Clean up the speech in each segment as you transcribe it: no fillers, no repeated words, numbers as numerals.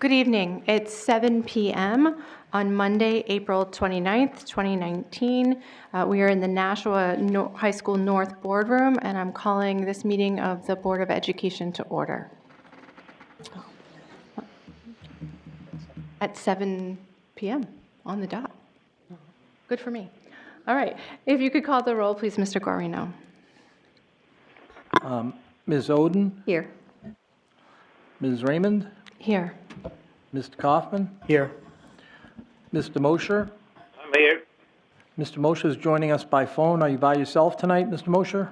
Good evening. It's 7 p.m. on Monday, April 29th, 2019. We are in the Nashua High School North Boardroom, and I'm calling this meeting of the Board of Education to order. At 7 p.m. on the dot. Good for me. All right. If you could call the roll, please, Mr. Guarino. Ms. Oden? Here. Ms. Raymond? Here. Mr. Kaufman? Here. Mr. Mosher? I'm here. Mr. Mosher is joining us by phone. Are you by yourself tonight, Mr. Mosher?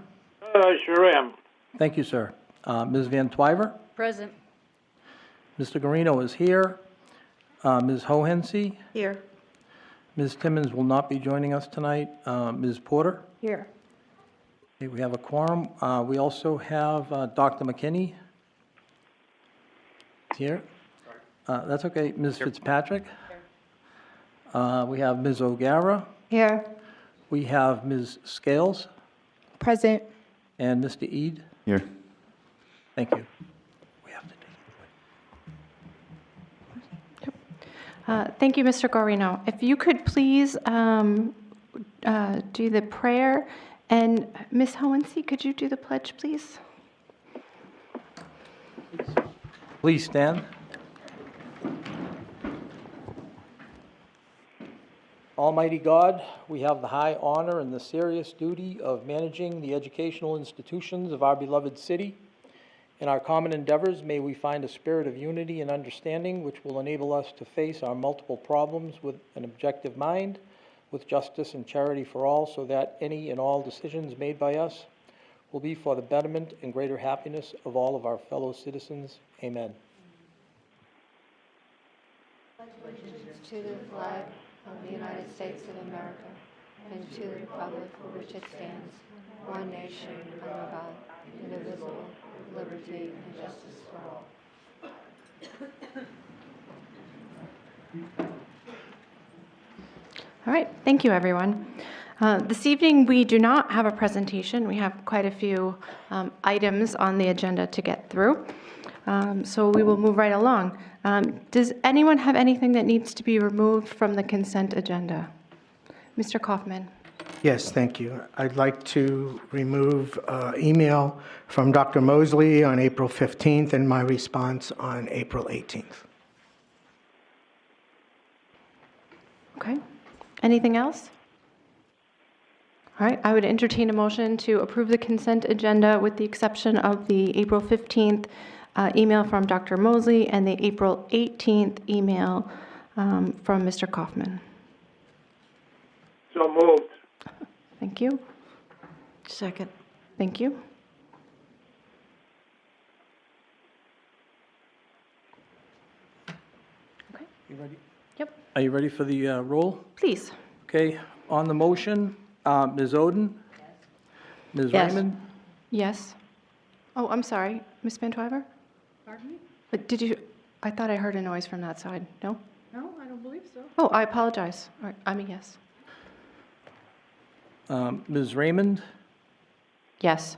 I sure am. Thank you, sir. Ms. Van Twyver? Present. Mr. Guarino is here. Ms. Hohensee? Here. Ms. Timmons will not be joining us tonight. Ms. Porter? Here. Okay, we have a quorum. We also have Dr. McKinney here. That's okay. Ms. Fitzpatrick? We have Ms. O'Gara. Here. We have Ms. Scales Present. and Mr. Eade. Here. Thank you. We have to take Thank you, Mr. Guarino. If you could please do the prayer, and Ms. Hohensee, could you do the pledge, please? Please stand. Almighty God, we have the high honor and the serious duty of managing the educational institutions of our beloved city. In our common endeavors, may we find a spirit of unity and understanding which will enable us to face our multiple problems with an objective mind, with justice and charity for all, so that any and all decisions made by us will be for the betterment and greater happiness of all of our fellow citizens. Amen. To the flag of the United States of America and to the republic for which it stands, one nation under God, indivisible, with liberty and justice for all. All right, thank you, everyone. This evening, we do not have a presentation. We have quite a few items on the agenda to get through. So we will move right along. Does anyone have anything that needs to be removed from the consent agenda? Mr. Kaufman. Yes, thank you. I'd like to remove email from Dr. Mosley on April 15th and my response on April 18th. Okay. Anything else? All right, I would entertain a motion to approve the consent agenda with the exception of the April 15th email from Dr. Mosley and the April 18th email from Mr. Kaufman. So moved. Thank you. Second. Thank you. Okay. You ready? Yep. Are you ready for the roll? Please. Okay, on the motion, Ms. Oden? Yes. Ms. Yes. Raymond? Yes. Oh, I'm sorry. Ms. Van Twyver? Pardon me? But did you, I thought I heard a noise from that side. No? No, I don't believe so. Oh, I apologize. All right, I'm a yes. Ms. Raymond? Yes.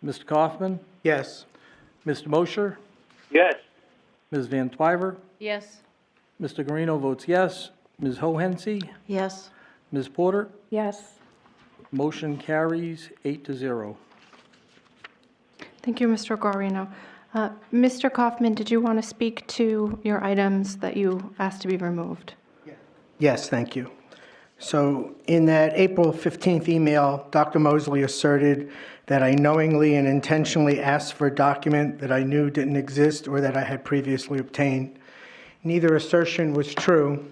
Mr. Kaufman? Yes. Mr. Mosher? Yes. Ms. Van Twyver? Yes. Mr. Guarino votes yes. Ms. Hohensee? Yes. Ms. Porter? Yes. Motion carries 8-0. Thank you, Mr. Guarino. Mr. Kaufman, did you want to speak to your items that you asked to be removed? Yes, thank you. So in that April 15th email, Dr. Mosley asserted that I knowingly and intentionally asked for a document that I knew didn't exist or that I had previously obtained. Neither assertion was true.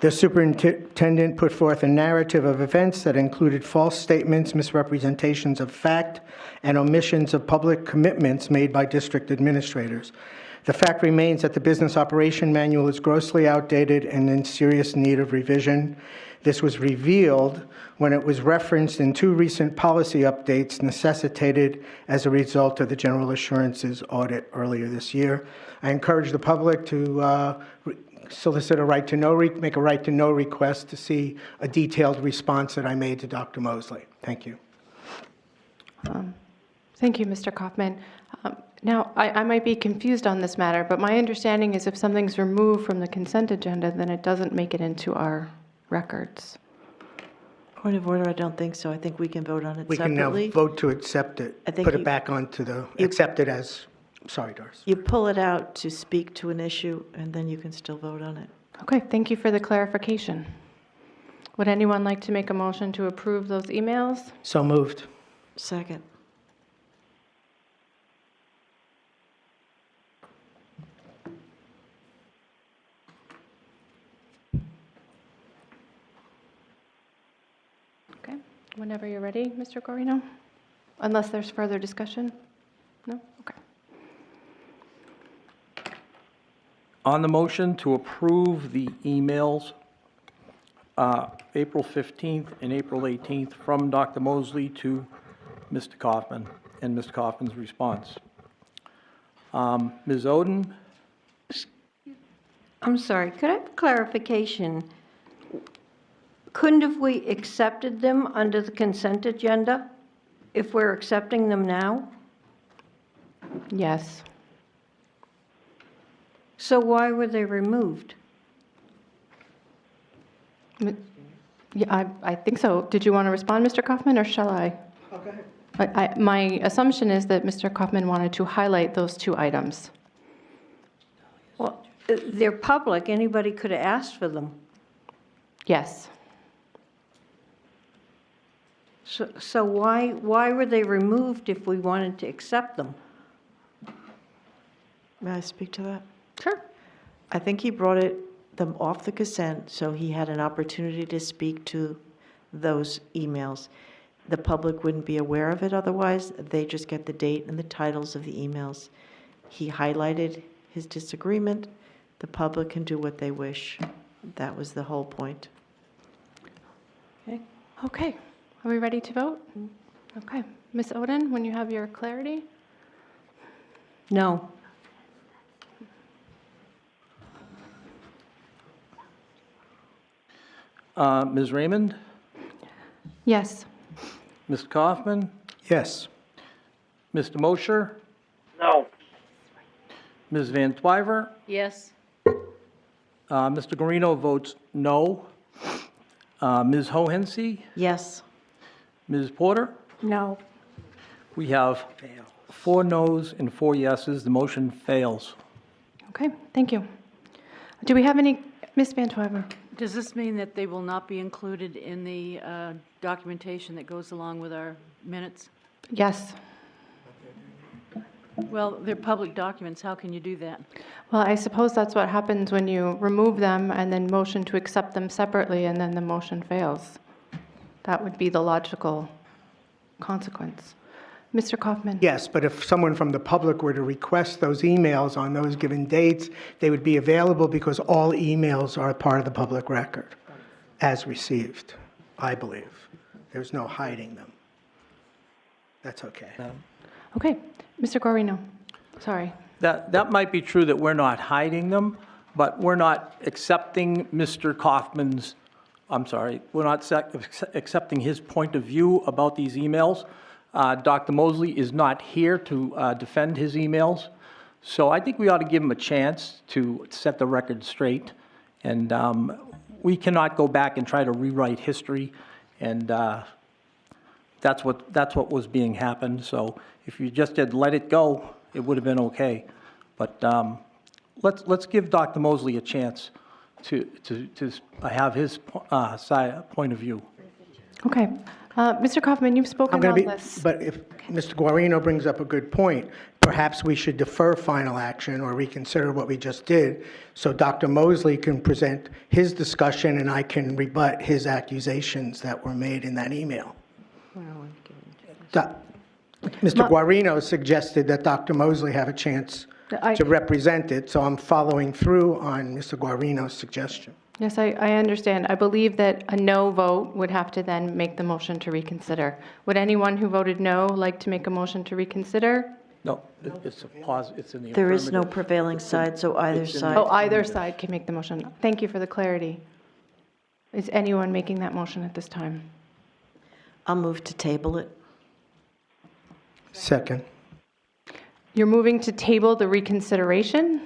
The superintendent put forth a narrative of events that included false statements, misrepresentations of fact, and omissions of public commitments made by district administrators. The fact remains that the business operation manual is grossly outdated and in serious need of revision. This was revealed when it was referenced in 2 recent policy updates necessitated as a result of the General Assurances audit earlier this year. I encourage the public to solicit a right to know, make a right to know request to see a detailed response that I made to Dr. Mosley. Thank you. Thank you, Mr. Kaufman. Now, I might be confused on this matter, but my understanding is if something's removed from the consent agenda, then it doesn't make it into our records. Point of order, I don't think so. I think we can vote on it We can now separately. vote to accept it, I think put it you- back onto the, accept it as, sorry, Doris. You pull it out to speak to an issue, and then you can still vote on it. Okay, thank you for the clarification. Would anyone like to make a motion to approve those emails? So moved. Second. Okay, whenever you're ready, Mr. Guarino? Unless there's further discussion? No? Okay. On the motion to approve the emails, April 15th and April 18th from Dr. Mosley to Mr. Kaufman, and Mr. Kaufman's response. Ms. Oden? I'm sorry, could I have clarification? Couldn't have we accepted them under the consent agenda if we're accepting them now? Yes. So why were they removed? Yeah, I think so. Did you want to respond, Mr. Kaufman, or shall I? My assumption is that Mr. Kaufman wanted to highlight those two items. Well, they're public, anybody could have asked for them. Yes. So why were they removed if we wanted to accept them? May I speak to that? Sure. I think he brought them off the consent, so he had an opportunity to speak to those emails. The public wouldn't be aware of it otherwise. They just get the date and the titles of the emails. He highlighted his disagreement. The public can do what they wish. That was the whole point. Okay. Are we ready to vote? Okay. Ms. Oden, when you have your clarity? No. Ms. Raymond? Yes. Mr. Kaufman? Yes. Mr. Mosher? No. Ms. Van Twyver? Yes. Mr. Guarino votes no. Ms. Hohensee? Yes. Ms. Porter? No. We have 4 noes and 4 yeses. The motion fails. Okay, thank you. Do we have any, Ms. Van Twyver? Does this mean that they will not be included in the documentation that goes along with our minutes? Yes. Well, they're public documents. How can you do that? Well, I suppose that's what happens when you remove them and then motion to accept them separately, and then the motion fails. That would be the logical consequence. Mr. Kaufman? Yes, but if someone from the public were to request those emails on those given dates, they would be available because all emails are part of the public record as received, I believe. There's no hiding them. That's okay. Okay. Mr. Guarino? Sorry. That might be true that we're not hiding them, but we're not accepting Mr. Kaufman's, I'm sorry, we're not accepting his point of view about these emails. Dr. Mosley is not here to defend his emails, so I think we ought to give him a chance to set the record straight. And we cannot go back and try to rewrite history, and that's what was being happened. So if you just had let it go, it would have been okay. But let's give Dr. Mosley a chance to have his point of view. Okay. Mr. Kaufman, you've I'm spoken going on to be, this. but if Mr. Guarino brings up a good point, perhaps we should defer final action or reconsider what we just did, so Dr. Mosley can present his discussion and I can rebut his accusations that were made in that email. Mr. Guarino suggested that Dr. Mosley have a chance to represent it, so I'm following through on Mr. Guarino's suggestion. Yes, I understand. I believe that a no vote would have to then make the motion to reconsider. Would anyone who voted no like to make a motion to reconsider? No, it's a pause, it's in the There is no affirmative. prevailing side, so either It's in the- side. Oh, either side can make the motion. Thank you for the clarity. Is anyone making that motion at this time? I'll move to table it. Second. You're moving to table the reconsideration?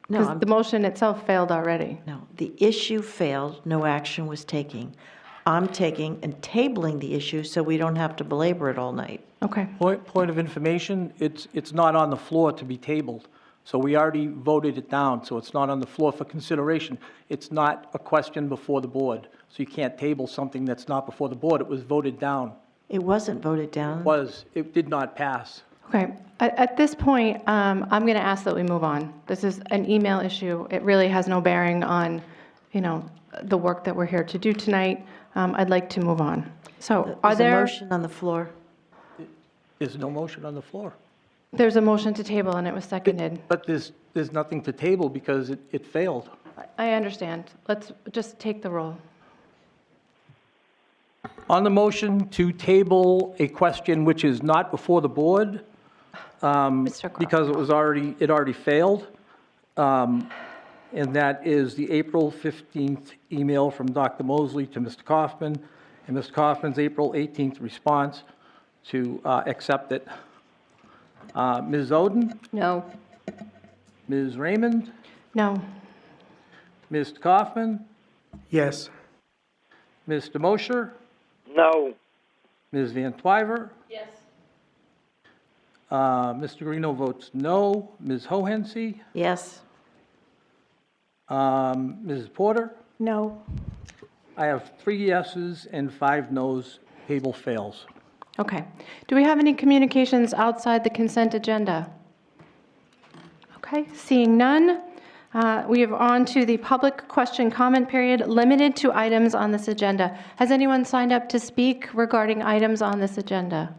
No, Because the motion itself failed already. No, the issue failed, no action was taken. I'm taking and tabling the issue so we don't have to belabor it all night. Okay. Point of information, it's not on the floor to be tabled. So we already voted it down, so it's not on the floor for consideration. It's not a question before the board. So you can't table something that's not before the board. It was voted down. It wasn't voted down. It did not pass. Okay. At this point, I'm going to ask that we move on. This is an email issue. It really has no bearing on, the work that we're here to do tonight. I'd like to move on. So are There's a there, motion on the floor. There's no motion on the floor. there's a motion to table and it was seconded. But there's nothing to table because it failed. I understand. Let's just take the roll. On the motion to table a question which is not before the board, Mr. Clark. because it already failed, and that is the April 15th email from Dr. Mosley to Mr. Kaufman, and Mr. Kaufman's April 18th response to accept it. Ms. Oden, No. Ms. Raymond, No. Mr. Kaufman, Yes. Mr. Mosher, No. Ms. Van Twyver. Yes. Mr. Guarino votes no. Ms. Hohensie, Yes. Ms. Porter. No. I have 3 yeses and 5 nos. Table fails. Okay. Do we have any communications outside the consent agenda? Okay, seeing none, we have on to the public question comment period, limited to items on this agenda. Has anyone signed up to speak regarding items on this agenda?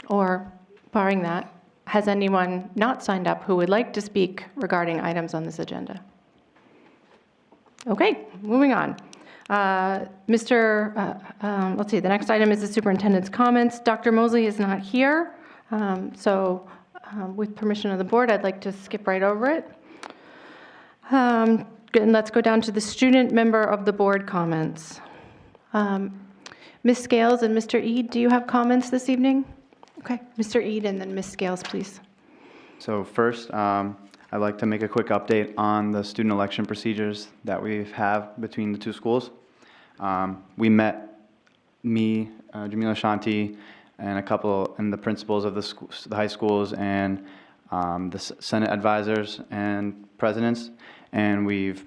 Or, barring that, has anyone not signed up who would like to speak regarding items on this agenda? Okay, moving on. Let's see, the next item is the superintendent's comments. Dr. Mosley is not here, so with permission of the board, I'd like to skip right over it. And let's go down to the student member of the board comments. Ms. Scales and Mr. Eid, do you have comments this evening? Okay, Mr. Eid and then Ms. Scales, please. So first, I'd like to make a quick update on the student election procedures that we have between the two schools. We met, Jamila Shanti, and the principals of the high schools and the Senate advisors and presidents, and we've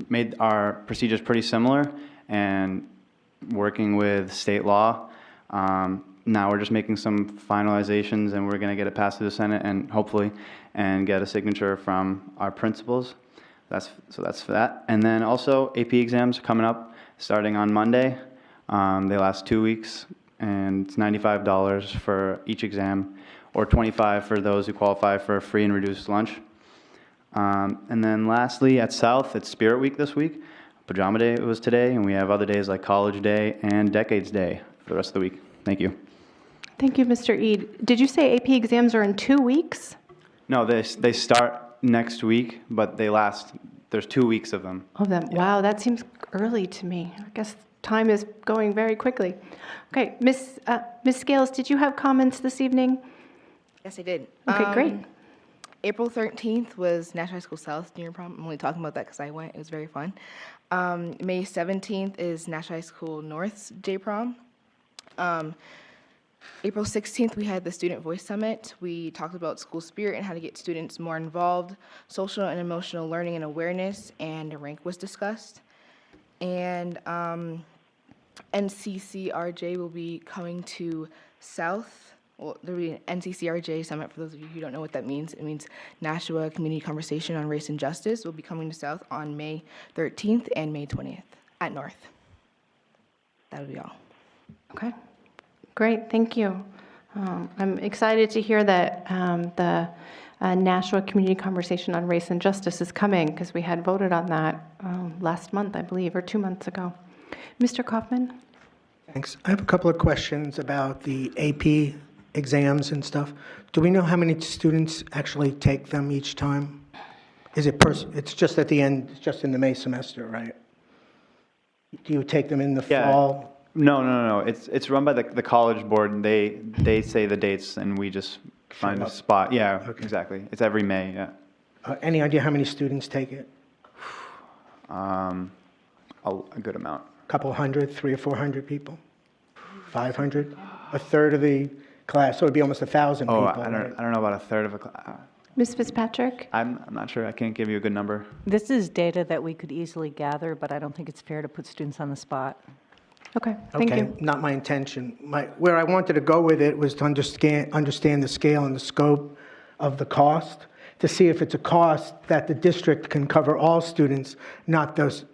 made our procedures pretty similar and working with state law. Now we're just making some finalizations and we're going to get it passed through the Senate and hopefully get a signature from our principals. So that's for that. And then also AP exams are coming up starting on Monday. They last 2 weeks and it's $95 for each exam or $25 for those who qualify for a free and reduced lunch. And then lastly at South, it's Spirit Week this week. Pajama Day was today, and we have other days like College Day and Decades Day for the rest of the week. Thank you. Thank you, Mr. Eid. Did you say AP exams are in 2 weeks? No, they start next week, but there's 2 weeks of them. Of them? Wow, that seems early to me. I guess time is going very quickly. Okay, Ms. Scales, did you have comments this evening? Yes, I did. Okay, great. April 13th was Nash High School South Junior Prom. I'm only talking about that because I went. It was very fun. May 17th is Nash High School North's J Prom. April 16th, we had the Student Voice Summit. We talked about school spirit and how to get students more involved, social and emotional learning and awareness, and a rank was discussed. And NCCRJ will be coming to South. Well, there will be an NCCRJ Summit, for those of you who don't know what that means. It means Nashua Community Conversation on Race and Justice will be coming to South on May 13th and May 20th at North. That would be all. Okay, great, thank you. I'm excited to hear that the Nashua Community Conversation on Race and Justice is coming, because we had voted on that last month, I believe, or 2 months ago. Mr. Kaufman? Thanks. I have a couple of questions about the AP exams and stuff. Do we know how many students actually take them each time? Is it it's just at the end, it's just in the May semester, right? Do you take them in the fall? No. It's run by the college board, and they say the dates, and we just find a spot. Yeah, Okay. exactly. It's every May, yeah. Any idea how many students take it? A good amount. Couple hundred, 300 or 400 people? 500? A third of the class, so it'd be almost 1,000 people. Oh, right? I don't know about a third of a class. Ms. Fitzpatrick? I'm not sure. I can't give you a good number. This is data that we could easily gather, but I don't think it's fair to put students on the spot. Okay, thank Okay, you. not my intention. Where I wanted to go with it was to understand the scale and the scope of the cost, to see if it's a cost that the district can cover all students, not just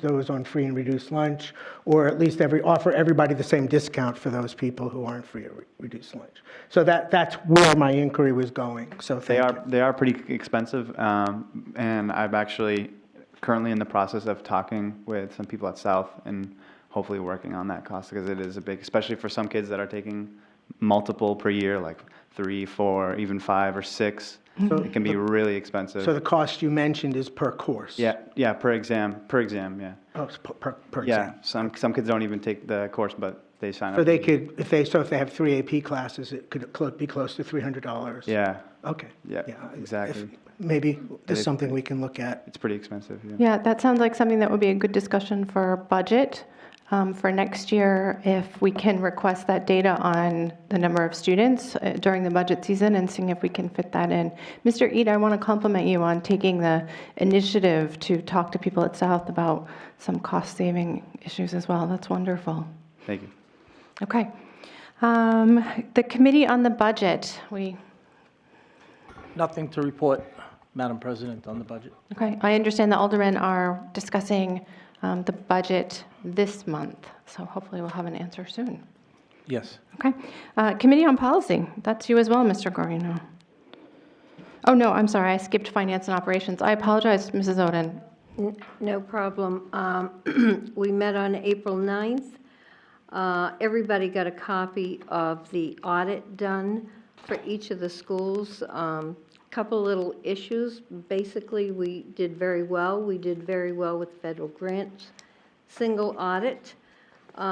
those on free and reduced lunch, or at least offer everybody the same discount for those people who aren't free or reduced lunch. So that's where my inquiry was going, so thank you. They are pretty expensive, and I'm actually currently in the process of talking with some people at South and hopefully working on that cost, because it is a big, especially for some kids that are taking multiple per year, like 3, 4, even 5 or 6. So It can be really expensive. So the cost you mentioned is per course? Yeah, per exam, yeah. Oh, it's per Yeah, exam. some kids don't even take the course, but they sign up. So they could, if they have 3 AP classes, it could be close to $300? Yeah, Okay. yeah, exactly. Maybe there's something we can look at. It's pretty expensive, yeah. Yeah, that sounds like something that would be a good discussion for budget for next year, if we can request that data on the number of students during the budget season and seeing if we can fit that in. Mr. Eid, I want to compliment you on taking the initiative to talk to people at South about some cost-saving issues as well. That's wonderful. Thank you. Okay. The Committee on the Budget, Nothing to report, Madam President, on the budget. okay, I understand the aldermen are discussing the budget this month, so hopefully we'll have an answer soon. Yes. Okay. Committee on Policy, that's you as well, Mr. Guarino. Oh, no, I'm sorry, I skipped Finance and Operations. I apologize, Mrs. Oden. No problem. We met on April 9th. Everybody got a copy of the audit done for each of the schools. Couple little issues. Basically, we did very well. We did very well with federal grants, single audit. We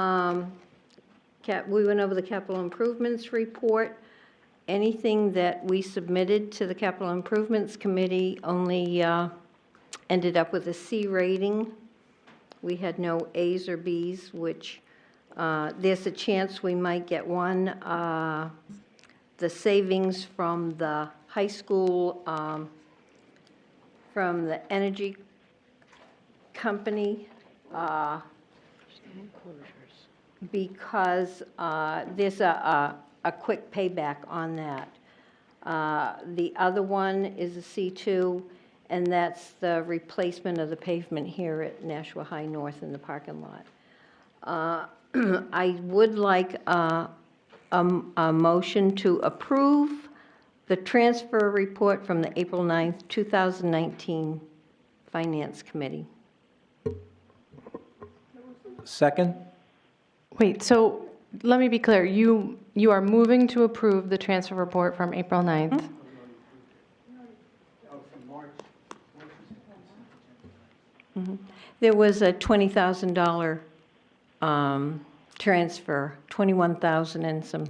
went over the capital improvements report. Anything that we submitted to the capital improvements committee only ended up with a C rating. We had no A's or B's, which there's a chance we might get one. The savings from the high school, from the energy company, because there's a quick payback on that. The other one is a C2, and that's the replacement of the pavement here at Nashua High North in the parking lot. I would like a motion to approve the transfer report from the April 9th, 2019 Finance Committee. Second? Wait, so let me be clear. You are moving to approve the transfer report from April 9th? There was a $20,000 transfer, $21,000 and some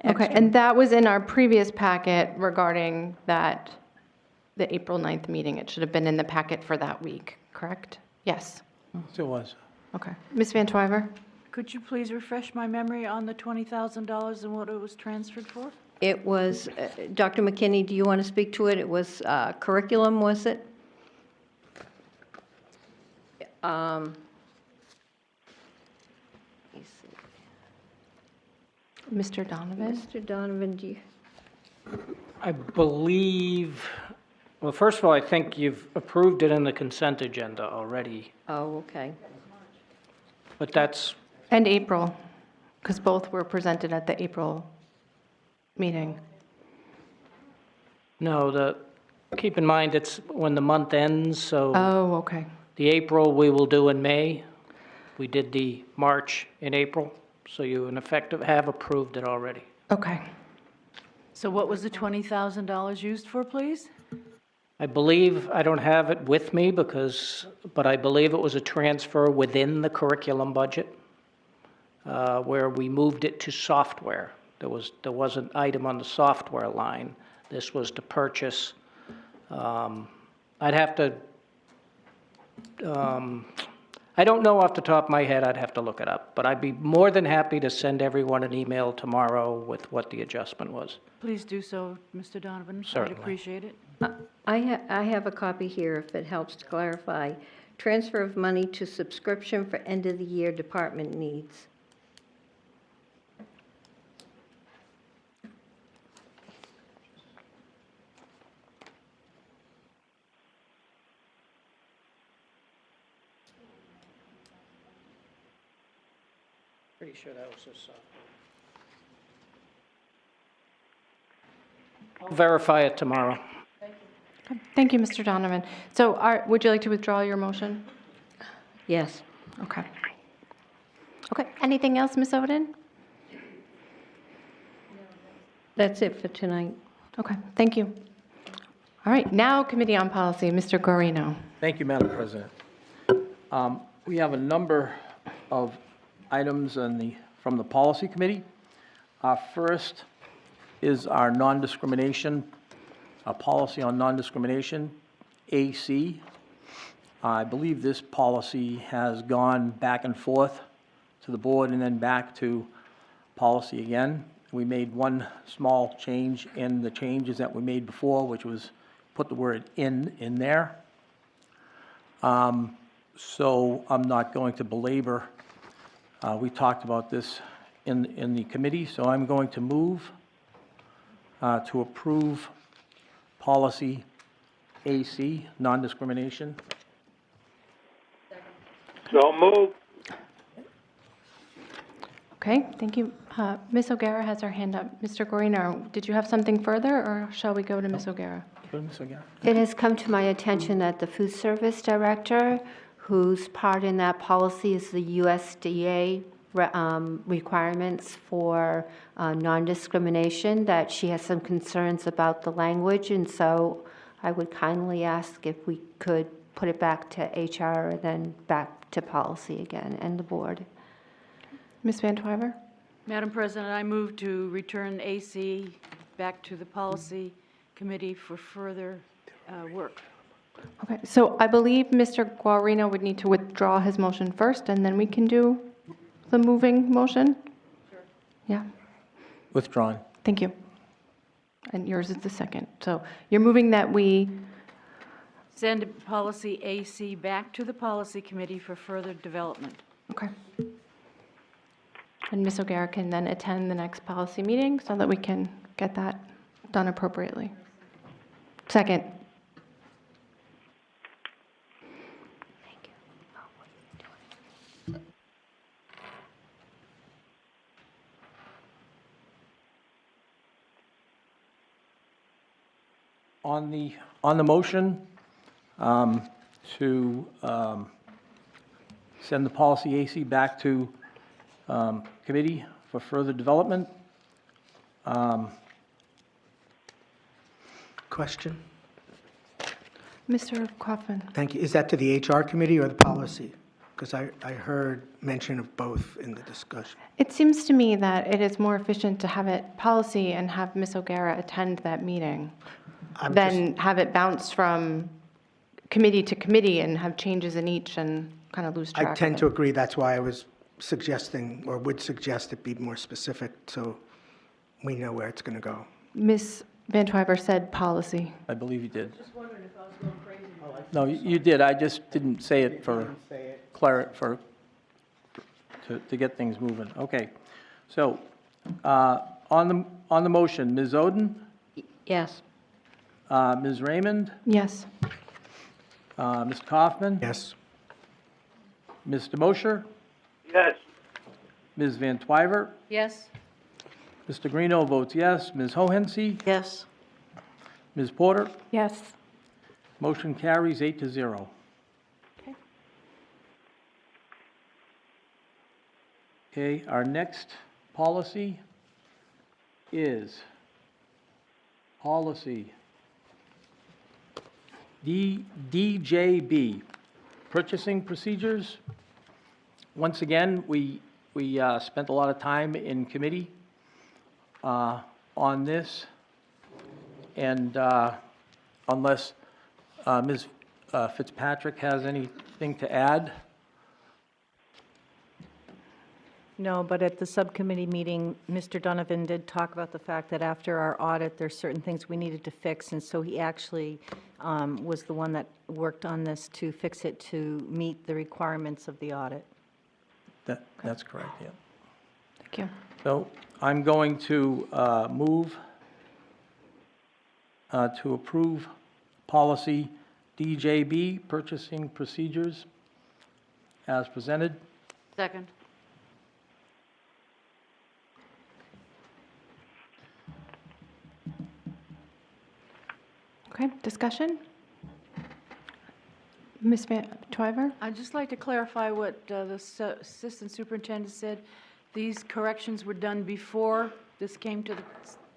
Okay, and that was in our previous packet regarding the April 9th meeting. It should have been in the packet for that week, correct? Yes. Yes, it was. Okay. Ms. Van Twyver? Could you please refresh my memory on the $20,000 and what it was transferred for? It was, Dr. McKinney, do you want to speak to it? It was curriculum, was it? Let me see. Mr. Donovan? Mr. Donovan, do you? I believe, well, first of all, I think you've approved it in the consent agenda already, Oh, okay. but that's, And April, because both were presented at the April meeting. no, keep in mind, it's when the month ends, so Oh, okay. the April we will do in May. We did the March in April, so you in effect have approved it already. Okay. So what was the $20,000 used for, please? I believe, I don't have it with me but I believe it was a transfer within the curriculum budget. where we moved it to software. There was an item on the software line. This was to purchase. I'd have to, I don't know off the top of my head, I'd have to look it up, but I'd be more than happy to send everyone an email tomorrow with what the adjustment was. Please do so, Mr. Donovan. Certainly. I'd appreciate it. I have a copy here, if it helps to clarify. Transfer of money to subscription for end-of-the-year department needs. Pretty sure that was just software. I'll verify it tomorrow. Thank you, Mr. Donovan. So would you like to withdraw your motion? Yes. Okay. Okay, anything else, Ms. Oden? That's it for tonight. Okay, thank you. All right, now Committee on Policy, Mr. Guarino. Thank you, Madam President. We have a number of items from the Policy Committee. Our first is our non-discrimination, a policy on non-discrimination, AC. I believe this policy has gone back and forth to the board and then back to policy again. We made one small change in the changes that we made before, which was put the word in there. So I'm not going to belabor. We talked about this in the committee, so I'm going to move to approve policy AC, non-discrimination. So moved. Okay, thank you. Ms. O'Gara has her hand up. Mr. Guarino, did you have something further, or shall we go to Ms. O'Gara? Go to Ms. O'Gara. It has come to my attention that the food service director, whose part in that policy is the USDA requirements for non-discrimination, that she has some concerns about the language, and so I would kindly ask if we could put it back to HR and then back to policy again and the board. Ms. Van Twyver? Madam President, I move to return AC back to the Policy Committee for further work. Okay, so I believe Mr. Guarino would need to withdraw his motion first, and then we can do the moving motion? Sure. Yeah, Withdrawn. thank you. And yours is the second. So you're moving that we, Send policy AC back to the Policy Committee for further development. okay. And Ms. O'Gara can then attend the next policy meeting so that we can get that done appropriately. Second. On the motion to send the policy AC back to committee for further development. Question? Mr. Kaufman? Thank you. Is that to the HR committee or the policy? Because I heard mention of both in the discussion. It seems to me that it is more efficient to have it policy and have Ms. O'Gara attend that meeting than have it bounce from committee to committee and have changes in each and kind of lose track of it. I tend to agree. That's why I was suggesting, or would suggest it be more specific so we know where it's going to go. Ms. Van Twyver said policy. I believe you did. Just wondering if I was going crazy. No, you did. I just didn't say it to get things moving. Okay. So on the motion, Ms. Oden, Yes. Ms. Raymond, Yes. Mr. Kaufman, Yes. Mr. Mosher, Yes. Ms. Van Twyver, Yes? Mr. Greeno votes yes. Ms. Hohensie, Yes. Ms. Porter, Yes. motion carries 8-0. Okay. Okay, our next policy is policy DJB, purchasing procedures. Once again, we We spent a lot of time in committee on this, and unless Ms. Fitzpatrick has anything to add. No, but at the subcommittee meeting, Mr. Donovan did talk about the fact that after our audit, there's certain things we needed to fix, and so he actually was the one that worked on this to fix it to meet the requirements of the audit. That's correct, yeah. Thank you. So I'm going to move to approve policy DJB, purchasing procedures, as presented. Second. Okay, discussion? Ms. Van Twyver? I'd just like to clarify what the assistant superintendent said. These corrections were done before this came to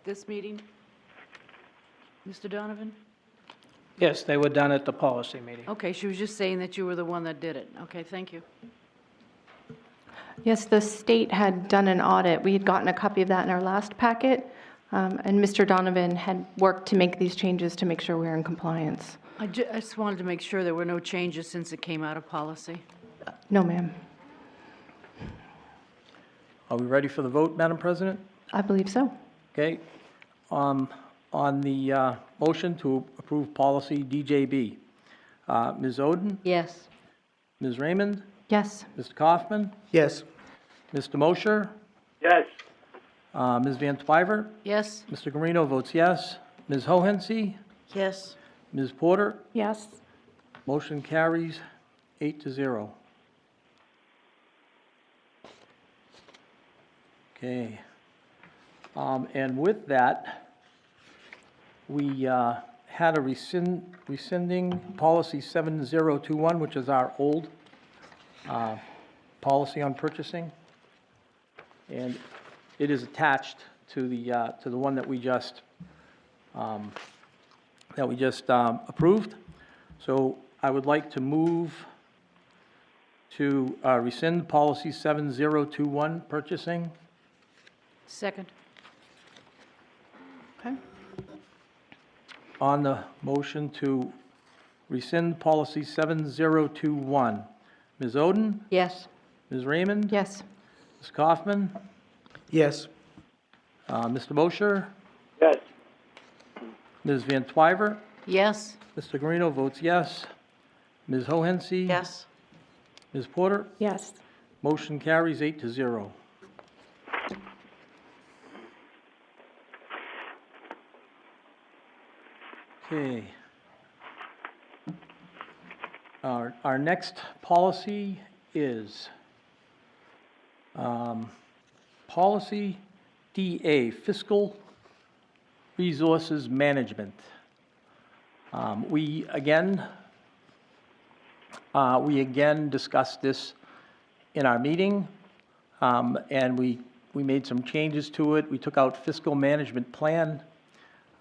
this meeting? Mr. Donovan? Yes, they were done at the policy meeting. Okay, she was just saying that you were the one that did it. Okay, thank you. Yes, the state had done an audit. We had gotten a copy of that in our last packet, and Mr. Donovan had worked to make these changes to make sure we were in compliance. I just wanted to make sure there were no changes since it came out of policy. No, ma'am. Are we ready for the vote, Madam President? I believe so. Okay. On the motion to approve policy DJB, Ms. Oden, Yes. Ms. Raymond, Yes. Mr. Kaufman, Yes. Mr. Mosher, Yes. Ms. Van Twyver, Yes? Mr. Guarino votes yes. Ms. Hohensie, Yes. Ms. Porter, Yes. motion carries 8-0. Okay. And with that, we had a rescinding policy 7021, which is our old policy on purchasing. And it is attached to the one that we just approved. So I would like to move to rescind policy 7021, purchasing. Second. Okay. On the motion to rescind policy 7021, Ms. Oden, Yes. Ms. Raymond, Yes. Ms. Kaufman, Yes. Mr. Mosher, Yes. Ms. Van Twyver, Yes? Mr. Guarino votes yes. Ms. Hohensie. Yes. Ms. Porter, Yes. motion carries 8-0. Okay. Our next policy is policy DA, Fiscal Resources Management. We again discussed this in our meeting, and we made some changes to it. We took out fiscal management plan,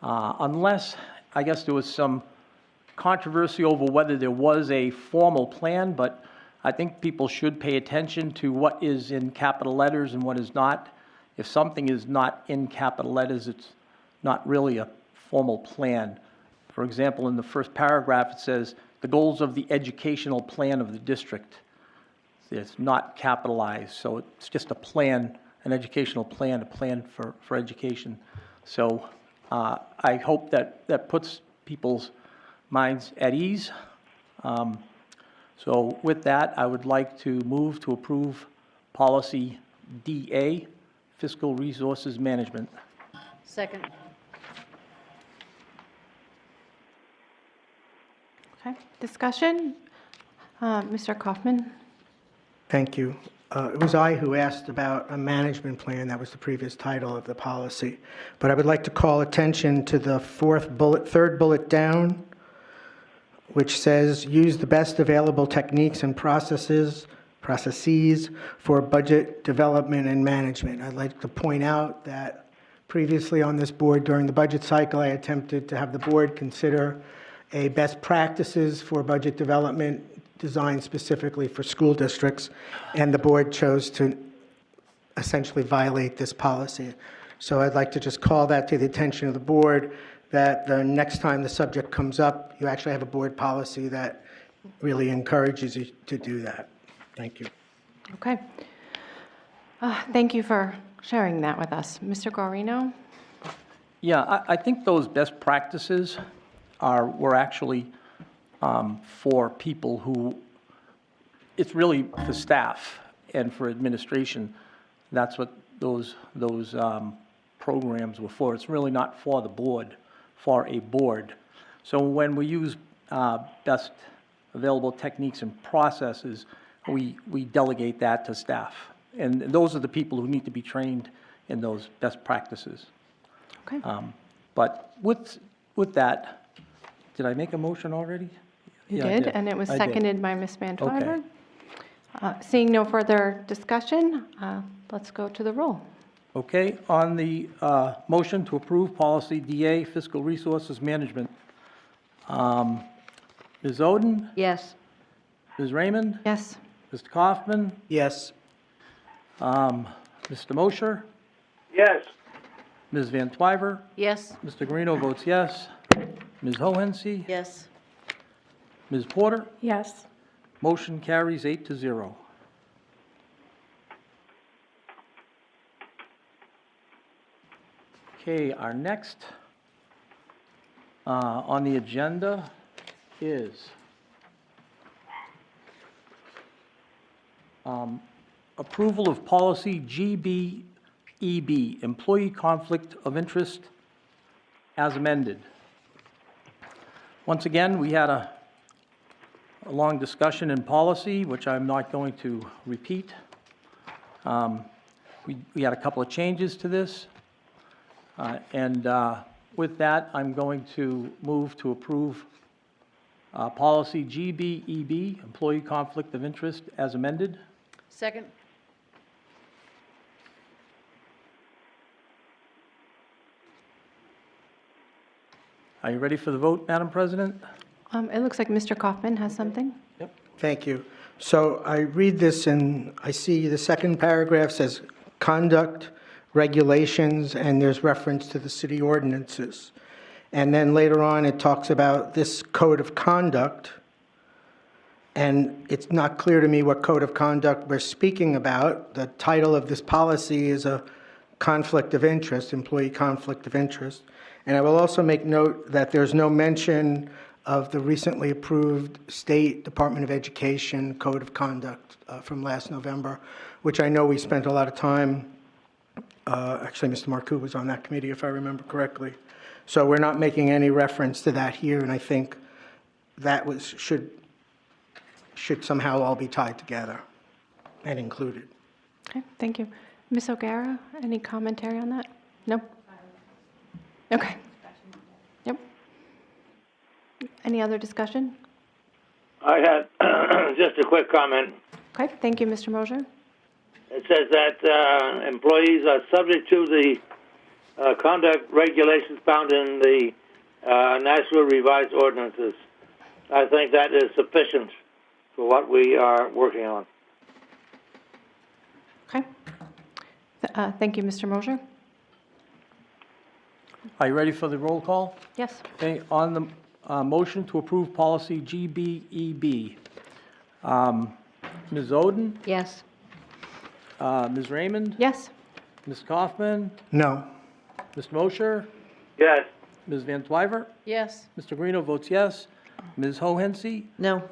unless, I guess there was some controversy over whether there was a formal plan, but I think people should pay attention to what is in capital letters and what is not. If something is not in capital letters, it's not really a formal plan. For example, in the first paragraph, it says, the goals of the educational plan of the district. It's not capitalized, so it's just a plan, an educational plan, a plan for education. So I hope that puts people's minds at ease. So with that, I would like to move to approve policy DA, Fiscal Resources Management. Second. Okay, discussion? Mr. Kaufman? Thank you. It was I who asked about a management plan. That was the previous title of the policy. But I would like to call attention to the third bullet down, which says, use the best available techniques and processes for budget development and management. I'd like to point out that previously on this board during the budget cycle, I attempted to have the board consider a best practices for budget development designed specifically for school districts, and the board chose to essentially violate this policy. So I'd like to just call that to the attention of the board, that the next time the subject comes up, you actually have a board policy that really encourages you to do that. Thank you. Okay. Thank you for sharing that with us. Mr. Guarino? Yeah, I think those best practices were actually for people who, it's really for staff and for administration. That's what those programs were for. It's really not for the board, for a board. So when we use best available techniques and processes, we delegate that to staff. And those are the people who need to be trained in those best practices. Okay. But with that, did I make a motion already? You Yeah, I did, and it was I did. seconded by Ms. Van Okay. Twyver. Seeing no further discussion, let's go to the roll. Okay, on the motion to approve policy DA, fiscal resources management, Ms. Oden, Yes. Ms. Raymond, Yes. Mr. Kaufman, Yes. Mr. Mosher, Yes. Ms. Van Twyver, Yes. Mr. Guarino votes yes, Ms. Hohensie, Yes. Ms. Porter, Yes. motion carries 8-0. Okay, our next on the agenda is approval of policy GBEB, employee conflict of interest as amended. Once again, we had a long discussion in policy, which I'm not going to repeat. We had a couple of changes to this. And with that, I'm going to move to approve policy GBEB, employee conflict of interest as amended. Second? Are you ready for the vote, Madam President? It looks like Mr. Kaufman has something. Thank you. So I read this and I see the second paragraph says conduct, regulations, and there's reference to the city ordinances. And then later on, it talks about this code of conduct. And it's not clear to me what code of conduct we're speaking about. The title of this policy is a conflict of interest, employee conflict of interest. And I will also make note that there's no mention of the recently approved State Department of Education Code of Conduct from last November, which I know we spent a lot of time. Actually, Mr. Marcoux was on that committee, if I remember correctly. So we're not making any reference to that here, and I think that should somehow all be tied together and included. Okay, thank you. Ms. O'Gara, any commentary on that? No? Okay. Yep. Any other discussion? I had just a quick comment. Okay, thank you, Mr. Mosher. It says that employees are subject to the conduct regulations found in the Nashua revised ordinances. I think that is sufficient for what we are working on. Okay. Thank you, Mr. Mosher. Are you ready for the roll call? Yes. Okay, on the motion to approve policy GBEB, Ms. Oden, Yes. Ms. Raymond, Yes. Ms. Kaufman, No. Mr. Mosher, Yes. Ms. Van Twyver, Yes. Mr. Guarino votes yes, Ms. Hohensie, No.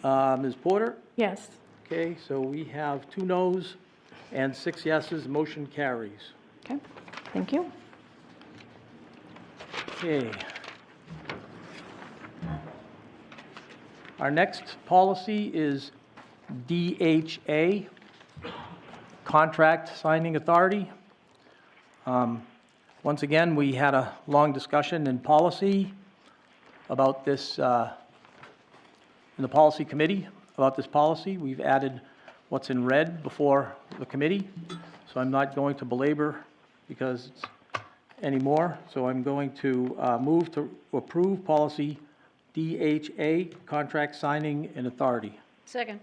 Ms. Porter. Yes. Okay, so we have 2 noes and 6 yeses, motion carries. Okay, thank you. Okay. Our next policy is DHA, Contract Signing Authority. Once again, we had a long discussion in policy about this, in the policy committee, about this policy. We've added what's in red before the committee, so I'm not going to belabor because it's anymore. So I'm going to move to approve policy DHA, Contract Signing and Authority. Second?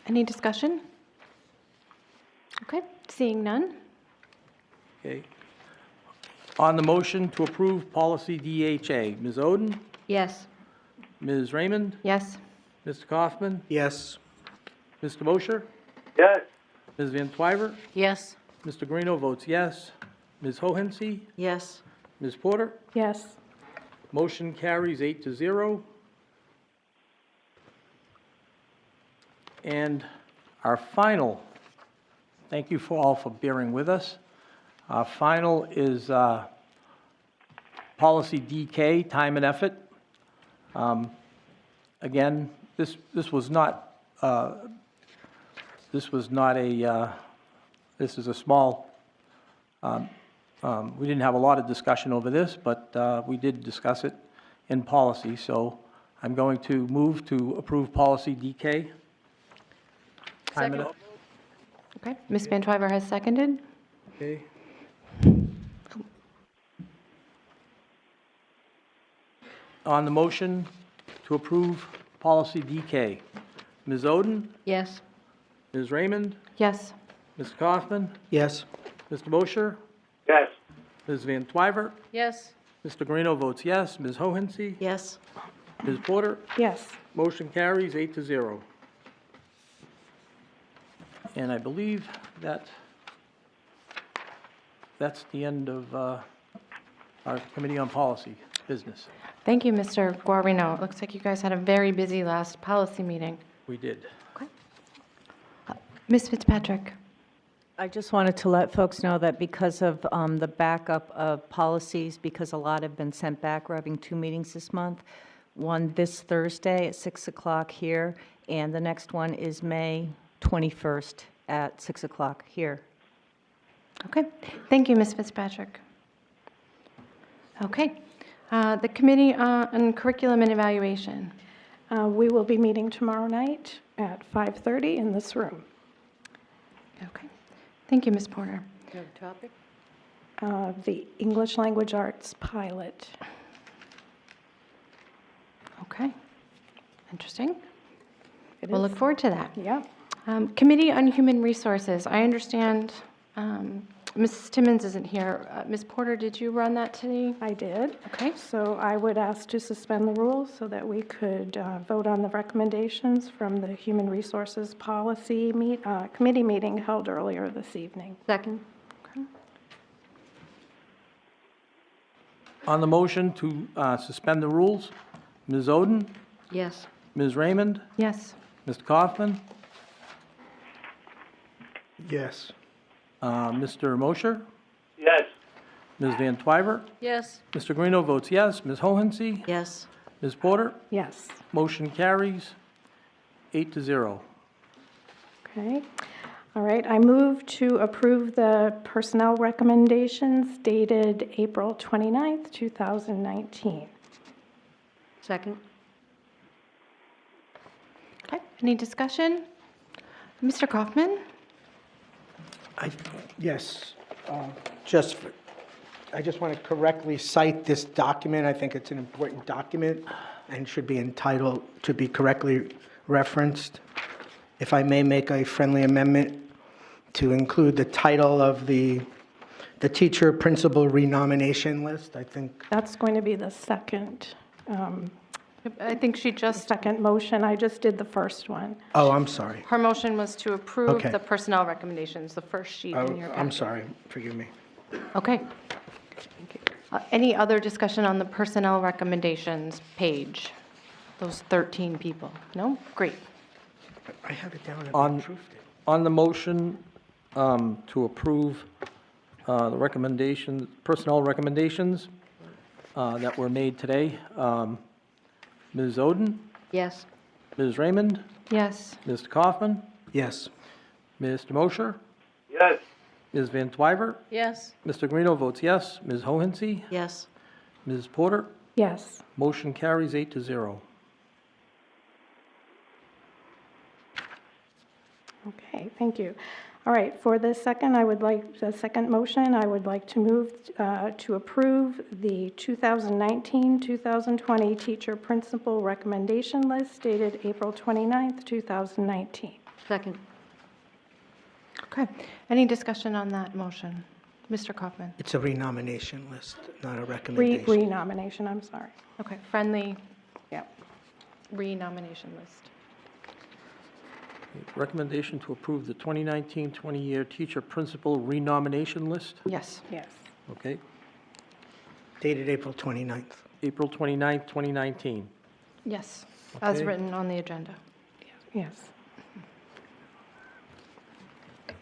Any discussion? Okay, seeing none? Okay. On the motion to approve policy DHA, Ms. Oden, Yes. Ms. Raymond, Yes. Mr. Kaufman, Yes. Mr. Mosher, Yes. Ms. Van Twyver, Yes. Mr. Guarino votes yes. Ms. Hohensie, Yes. Ms. Porter, Yes. motion carries 8-0. And our final, thank you for all for bearing with us. Our final is policy DK, time and effort. Again, this was not this is a small. We didn't have a lot of discussion over this, but we did discuss it in policy. So I'm going to move to approve policy DK. Time and effort. Okay, Ms. Van Twyver has seconded. Okay. On the motion to approve policy DK, Ms. Oden, Yes. Ms. Raymond, Yes. Mr. Kaufman, Yes. Mr. Mosher, Yes. Ms. Van Twyver, Yes. Mr. Guarino votes yes. Ms. Hohensie, Yes. Ms. Porter, Yes. motion carries 8-0. And I believe that's the end of our Committee on Policy business. Thank you, Mr. Guarino. It looks like you guys had a very busy last policy meeting. We did. Okay. Ms. Fitzpatrick? I just wanted to let folks know that because of the backup of policies, because a lot have been sent back, we're having 2 meetings this month. One this Thursday at 6 o'clock here, and the next one is May 21st at 6 o'clock here. Okay, thank you, Ms. Fitzpatrick. Okay, the Committee on Curriculum and Evaluation. We will be meeting tomorrow night at 5:30 in this room. Okay, thank you, Ms. Porter. Do you have a topic? The English Language Arts pilot. Okay, interesting. It We'll is- look forward to that. Yeah. Committee on Human Resources. I understand Mrs. Timmons isn't here. Ms. Porter, did you run that today? I did. Okay. So I would ask to suspend the rules so that we could vote on the recommendations from the Human Resources Policy Committee meeting held earlier this evening. Second. On the motion to suspend the rules, Ms. Oden, Yes. Ms. Raymond, Yes. Mr. Kaufman, Yes. Mr. Mosher, Yes. Ms. Van Twyver, Yes. Mr. Guarino votes yes. Ms. Hohensie, Yes. Ms. Porter, Yes. motion carries 8-0. Okay. All right. I move to approve the personnel recommendations dated April 29th, 2019. Second. Okay, any discussion? Mr. Kaufman? Yes. I just want to correctly cite this document. I think it's an important document and should be entitled to be correctly referenced. If I may make a friendly amendment to include the title of the teacher principal renomination list, I think. That's going to be the second I think she just, second motion. I just did the first one. Oh, I'm sorry. her motion was to approve Okay. the personnel recommendations, the first sheet Oh, in your I'm packet. sorry. Forgive me. Okay. Any other discussion on the personnel recommendations page? Those 13 people? No? Great. I have it down and I On- approved it. On the motion to approve the recommendations, personnel recommendations that were made today, Ms. Oden, Yes. Ms. Raymond, Yes. Mr. Kaufman, Yes. Mr. Mosher, Yes. Ms. Van Twyver, Yes. Mr. Guarino votes yes. Ms. Hohensie, Yes. Ms. Porter, Yes. motion carries 8-0. Okay, thank you. All right, for the second motion, I would like to move to approve the 2019-2020 teacher principal recommendation list dated April 29th, 2019. Second. Okay. Any discussion on that motion? Mr. Kaufman? It's a renomination list, not a recommendation. Renomination, I'm sorry. Okay, friendly Yep. renomination list. Recommendation to approve the 2019-20 year teacher principal renomination list. Yes. Yes. Okay, Dated April 29th. April 29th, 2019. Yes, as Okay. written on the agenda. Yes.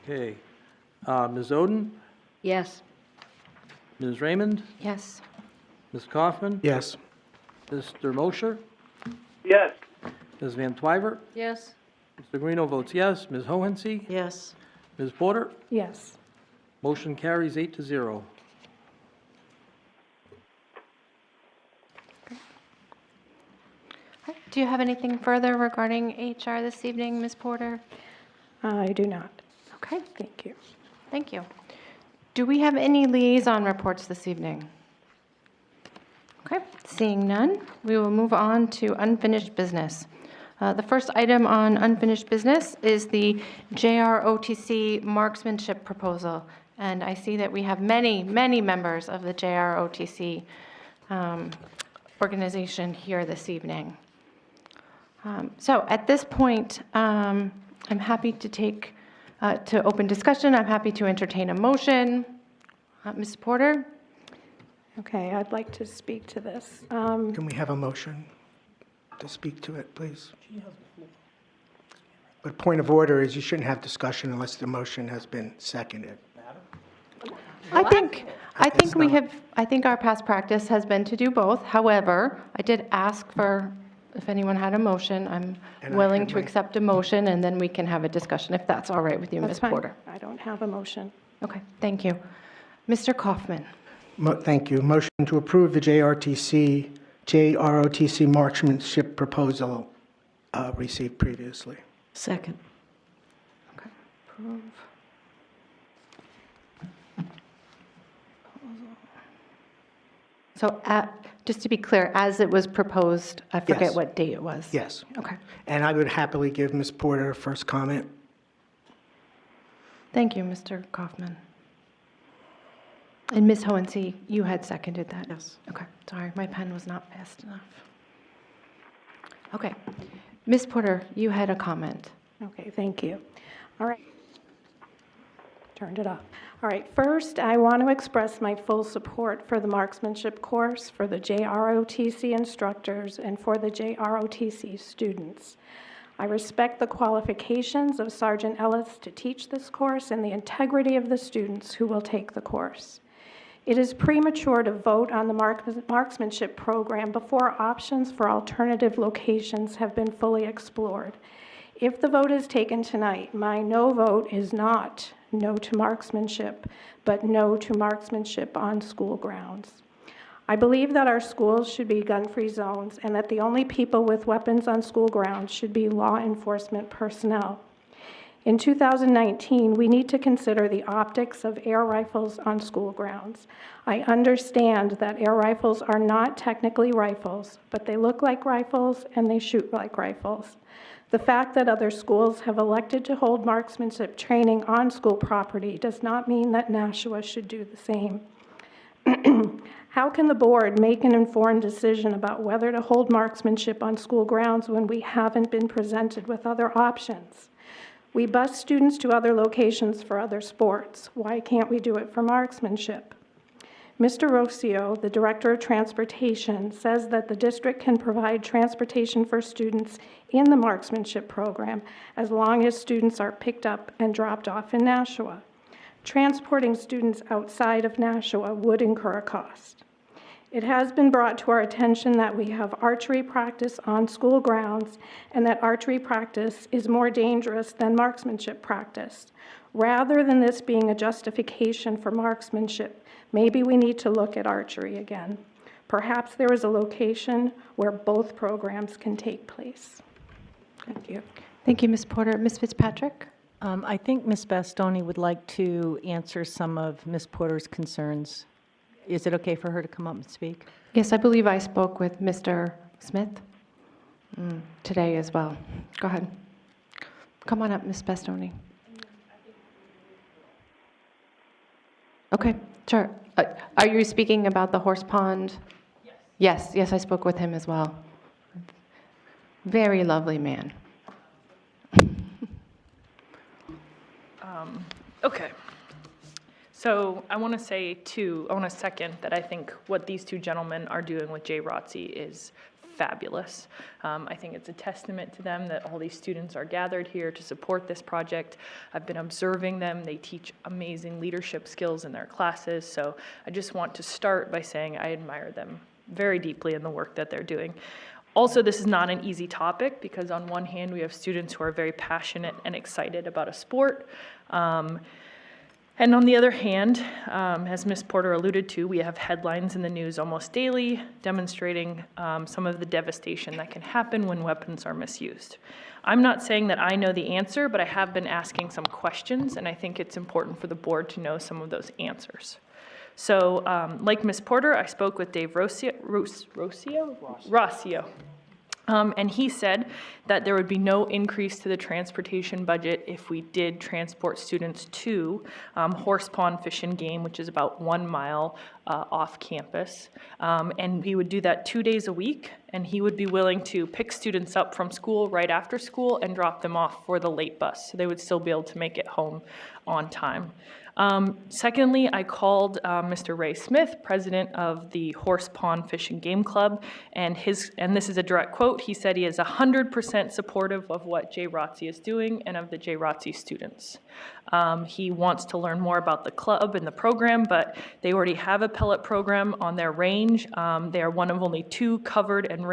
Okay. Ms. Oden, Yes. Ms. Raymond, Yes. Ms. Kaufman, Yes. Mr. Mosher, Yes. Ms. Van Twyver, Yes. Mr. Guarino votes yes. Ms. Hohensie, Yes. Ms. Porter, Yes. motion carries 8-0. Do you have anything further regarding HR this evening, Ms. Porter? I do not. Okay, Thank you. thank you. Do we have any liaison reports this evening? Okay, seeing none, we will move on to unfinished business. The first item on unfinished business is the JROTC marksmanship proposal. And I see that we have many, many members of the JROTC organization here this evening. So at this point, I'm happy to take, to open discussion. I'm happy to entertain a motion. Ms. Porter? Okay, I'd like to speak to this. Can we have a motion to speak to it, please? But point of order is you shouldn't have discussion unless the motion has been seconded. I think It's we not. have, I think our past practice has been to do both. However, I did ask for, if anyone had a motion, I'm And I willing had to my- accept a motion, and then we can have a discussion, if that's all right with you, That's Ms. fine. Porter. I don't have a motion. Okay, thank you. Mr. Kaufman? Thank you. Motion to approve the JROTC marksmanship proposal received previously. Second. Okay, approve. So, just to be clear, as it was proposed, I forget Yes. what date it was. Yes. Okay, And I would happily give Ms. Porter a first comment. thank you, Mr. Kaufman. And Ms. Hohensie, you had seconded that? Yes. Okay, sorry, my pen was not fast enough. Okay, Ms. Porter, you had a comment. Okay, thank you. All right. Turned it off. All right, first, I want to express my full support for the marksmanship course, for the JROTC instructors, and for the JROTC students. I respect the qualifications of Sergeant Ellis to teach this course and the integrity of the students who will take the course. It is premature to vote on the marksmanship program before options for alternative locations have been fully explored. If the vote is taken tonight, my no vote is not no to marksmanship, but no to marksmanship on school grounds. I believe that our schools should be gun-free zones and that the only people with weapons on school grounds should be law enforcement personnel. In 2019, we need to consider the optics of air rifles on school grounds. I understand that air rifles are not technically rifles, but they look like rifles and they shoot like rifles. The fact that other schools have elected to hold marksmanship training on school property does not mean that Nashua should do the same. How can the board make an informed decision about whether to hold marksmanship on school grounds when we haven't been presented with other options? We bus students to other locations for other sports. Why can't we do it for marksmanship? Mr. Rocio, the Director of Transportation, says that the district can provide transportation for students in the marksmanship program as long as students are picked up and dropped off in Nashua. Transporting students outside of Nashua would incur a cost. It has been brought to our attention that we have archery practice on school grounds and that archery practice is more dangerous than marksmanship practice. Rather than this being a justification for marksmanship, maybe we need to look at archery again. Perhaps there is a location where both programs can take place. Thank you. Thank you, Ms. Porter. Ms. Fitzpatrick? I think Ms. Bastoni would like to answer some of Ms. Porter's concerns. Is it okay for her to come up and speak? Yes, I believe I spoke with Mr. Smith today as well. Go ahead. Come on up, Ms. Bastoni. Okay, sure. Are you speaking about the Horse Pond? Yes, I spoke with him as well. Very lovely man. Okay. So I want to say I want to second that I think what these two gentlemen are doing with Jay Rotzi is fabulous. I think it's a testament to them that all these students are gathered here to support this project. I've been observing them. They teach amazing leadership skills in their classes. So I just want to start by saying I admire them very deeply in the work that they're doing. Also, this is not an easy topic because on one hand, we have students who are very passionate and excited about a sport. And on the other hand, as Ms. Porter alluded to, we have headlines in the news almost daily demonstrating some of the devastation that can happen when weapons are misused. I'm not saying that I know the answer, but I have been asking some questions, and I think it's important for the board to know some of those answers. So, like Ms. Porter, I spoke with Dave Rossio, and he said that there would be no increase to the transportation budget if we did transport students to Horse Pond Fish and Game, which is about 1 mile off campus. And he would do that 2 days a week, and he would be willing to pick students up from school right after school and drop them off for the late bus, so they would still be able to make it home on time. Secondly, I called Mr. Ray Smith, president of the Horse Pond Fish and Game Club, and this is a direct quote. He said he is 100% supportive of what Jay Rotzi is doing and of the Jay Rotzi students. He wants to learn more about the club and the program, but they already have a pellet program on their range. They are one of only 2 covered and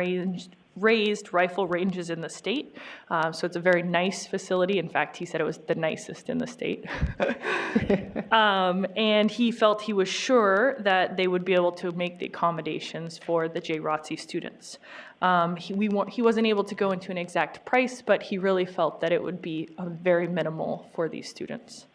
raised rifle ranges in the state. So it's a very nice facility. In fact, he said it was the nicest in the state. And he felt he was sure that they would be able to make the accommodations for the Jay Rotzi students. He wasn't able to go into an exact price, but he really felt that it would be very minimal for these students.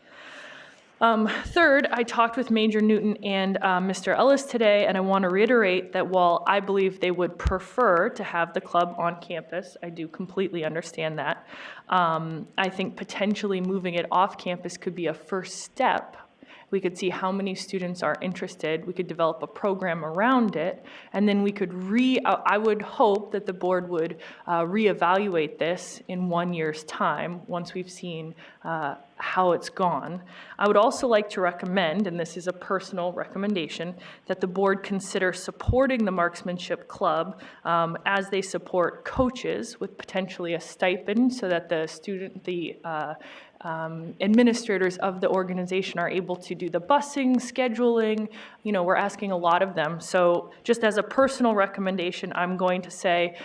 Third, I talked with Major Newton and Mr. Ellis today, and I want to reiterate that while I believe they would prefer to have the club on campus, I do completely understand that. I think potentially moving it off campus could be a first step. We could see how many students are interested. We could develop a program around it, and then we could I would hope that the board would reevaluate this in 1 year's time once we've seen how it's gone. I would also like to recommend, and this is a personal recommendation, that the board consider supporting the Marksmanship Club as they support coaches with potentially a stipend so that the administrators of the organization are able to do the busing, scheduling. You know, we're asking a lot of them. So just as a personal recommendation, I'm going to say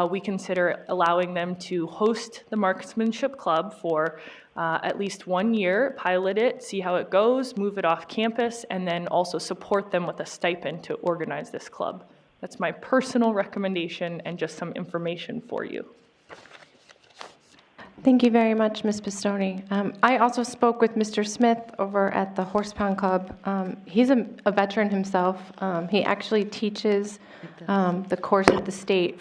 we consider allowing them to host the Marksmanship Club for at least 1 year, pilot it, see how it goes, move it off campus, and then also support them with a stipend to organize this club. That's my personal recommendation and just some information for you. Thank you very much, Ms. Pistone. I also spoke with Mr. Smith over at the Horse Pond Club. He's a veteran himself. He actually teaches the course at the state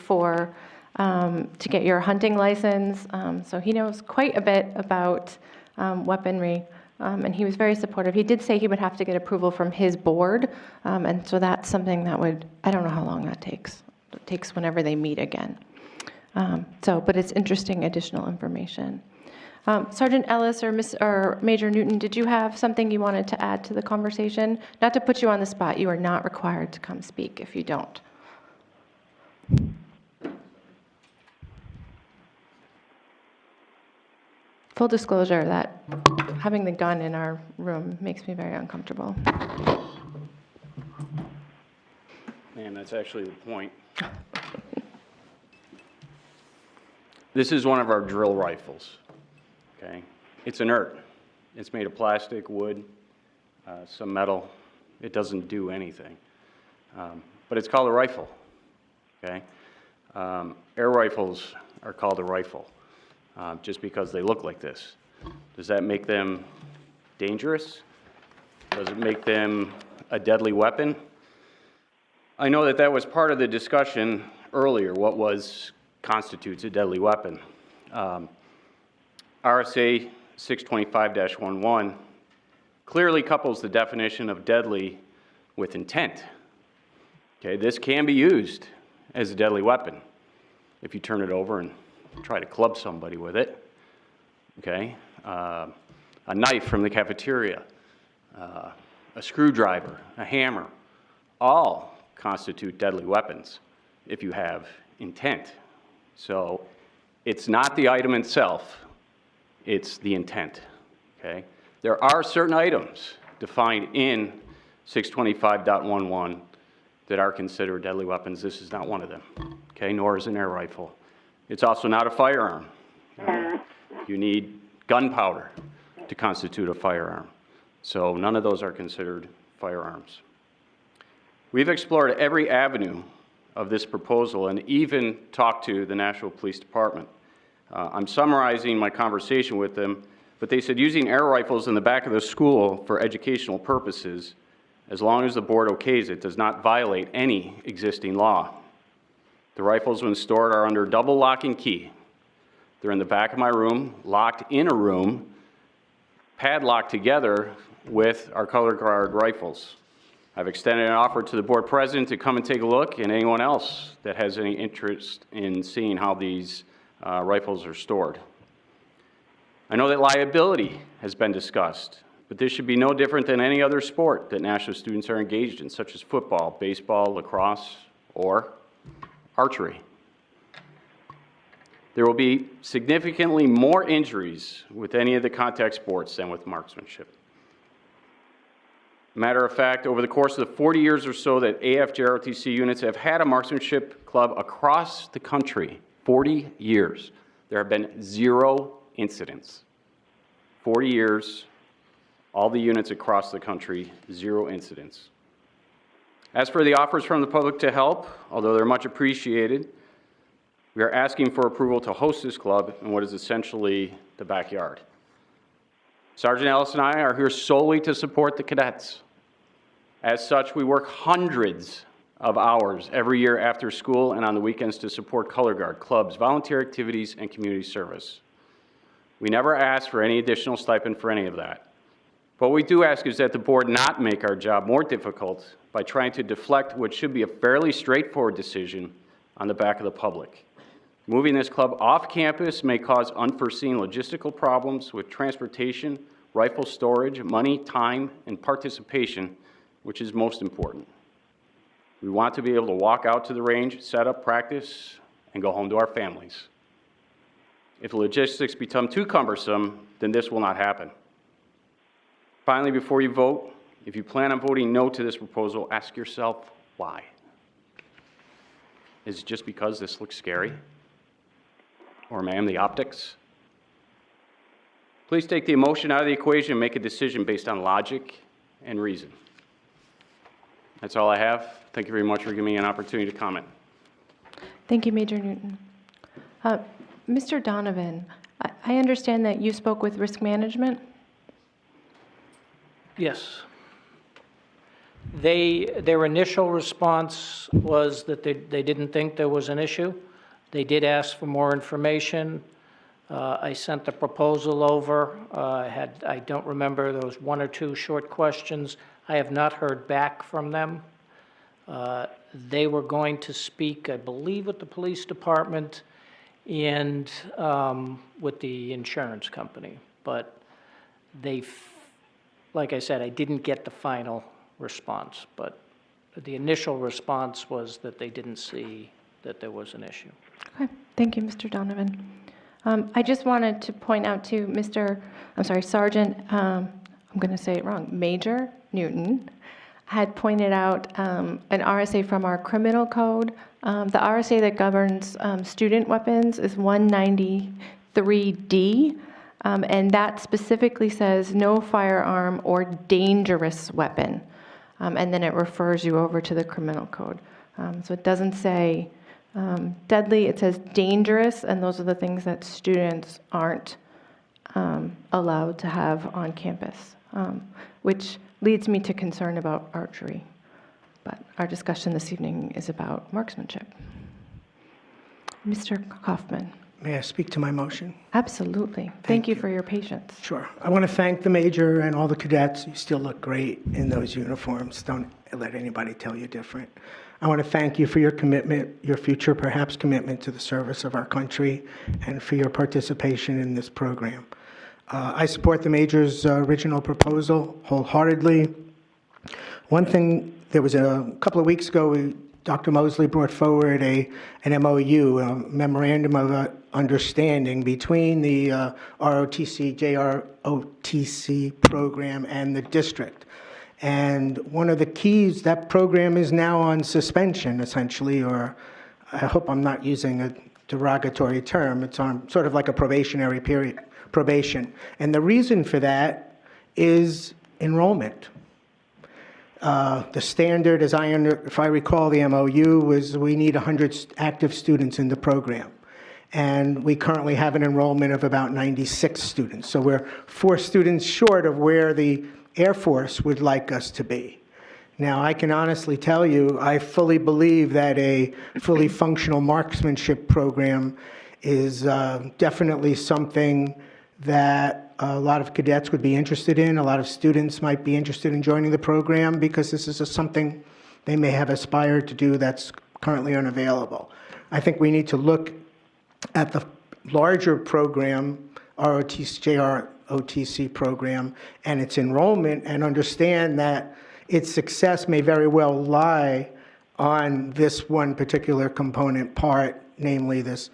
to get your hunting license. So he knows quite a bit about weaponry, and he was very supportive. He did say he would have to get approval from his board, and so that's something that I don't know how long that takes. It takes whenever they meet again. But it's interesting additional information. Sergeant Ellis or Major Newton, did you have something you wanted to add to the conversation? Not to put you on the spot, you are not required to come speak if you don't. Full disclosure that having the gun in our room makes me very uncomfortable. Man, that's actually the point. This is one of our drill rifles, okay? It's inert. It's made of plastic, wood, some metal. It doesn't do anything. But it's called a rifle, okay? Air rifles are called a rifle just because they look like this. Does that make them dangerous? Does it make them a deadly weapon? I know that was part of the discussion earlier, what constitutes a deadly weapon. RSA 625-11 clearly couples the definition of deadly with intent. Okay, this can be used as a deadly weapon if you turn it over and try to club somebody with it. Okay, a knife from the cafeteria, a screwdriver, a hammer, all constitute deadly weapons if you have intent. So it's not the item itself, it's the intent. Okay, there are certain items defined in 625.11 that are considered deadly weapons. This is not one of them, okay, nor is an air rifle. It's also not a firearm. You need gunpowder to constitute a firearm. So none of those are considered firearms. We've explored every avenue of this proposal and even talked to the Nashua Police Department. I'm summarizing my conversation with them, but they said using air rifles in the back of the school for educational purposes, as long as the board okays it, does not violate any existing law. The rifles, when stored, are under double lock and key. They're in the back of my room, locked in a room, padlocked together with our color guard rifles. I've extended an offer to the board president to come and take a look, and anyone else that has any interest in seeing how these rifles are stored. I know that liability has been discussed, but this should be no different than any other sport that Nashua students are engaged in, such as football, baseball, lacrosse, or archery. There will be significantly more injuries with any of the contact sports than with marksmanship. Matter of fact, over the course of the 40 years or so that AFJROTC units have had a marksmanship club across the country, 40 years, there have been 0 incidents. 40 years, all the units across the country, 0 incidents. As for the offers from the public to help, although they're much appreciated, we are asking for approval to host this club in what is essentially the backyard. Sergeant Ellis and I are here solely to support the cadets. As such, we work hundreds of hours every year after school and on the weekends to support color guard, clubs, volunteer activities, and community service. We never ask for any additional stipend for any of that. What we do ask is that the board not make our job more difficult by trying to deflect what should be a fairly straightforward decision on the back of the public. Moving this club off campus may cause unforeseen logistical problems with transportation, rifle storage, money, time, and participation, which is most important. We want to be able to walk out to the range, set up practice, and go home to our families. If the logistics become too cumbersome, then this will not happen. Finally, before you vote, if you plan on voting no to this proposal, ask yourself why. Is it just because this looks scary? Or, ma'am, the optics? Please take the emotion out of the equation and make a decision based on logic and reason. That's all I have. Thank you very much for giving me an opportunity to comment. Thank you, Major Newton. Mr. Donovan, I understand that you spoke with risk management? Yes. Their initial response was that they didn't think there was an issue. They did ask for more information. I sent the proposal over. I don't remember, there was 1 or 2 short questions. I have not heard back from them. They were going to speak, I believe, with the police department and with the insurance company. But like I said, I didn't get the final response. But the initial response was that they didn't see that there was an issue. Okay, thank you, Mr. Donovan. I just wanted to point out to Sergeant, I'm going to say it wrong, Major Newton had pointed out an RSA from our criminal code. The RSA that governs student weapons is 193D, and that specifically says no firearm or dangerous weapon, and then it refers you over to the criminal code. So it doesn't say deadly, it says dangerous, and those are the things that students aren't allowed to have on campus, which leads me to concern about archery. But our discussion this evening is about marksmanship. Mr. Kaufman. May I speak to my motion? Absolutely. Thank you for your patience. Sure. I want to thank the major and all the cadets. You still look great in those uniforms. Don't let anybody tell you different. I want to thank you for your commitment, your future perhaps commitment to the service of our country, and for your participation in this program. I support the major's original proposal wholeheartedly. One thing, there was a couple of weeks ago, Dr. Mosley brought forward an MOU, a Memorandum of Understanding between the ROTC, JROTC program and the district. And one of the keys, that program is now on suspension, essentially, or I hope I'm not using a derogatory term. It's on sort of like a probationary period, probation. And the reason for that is enrollment. The standard, if I recall the MOU, was we need 100 active students in the program. And we currently have an enrollment of about 96 students. So we're 4 students short of where the Air Force would like us to be. Now, I can honestly tell you, I fully believe that a fully functional marksmanship program is definitely something that a lot of cadets would be interested in. A lot of students might be interested in joining the program because this is something they may have aspired to do that's currently unavailable. I think we need to look at the larger program, JROTC program, and its enrollment, and understand that its success may very well lie on this one particular component part, namely this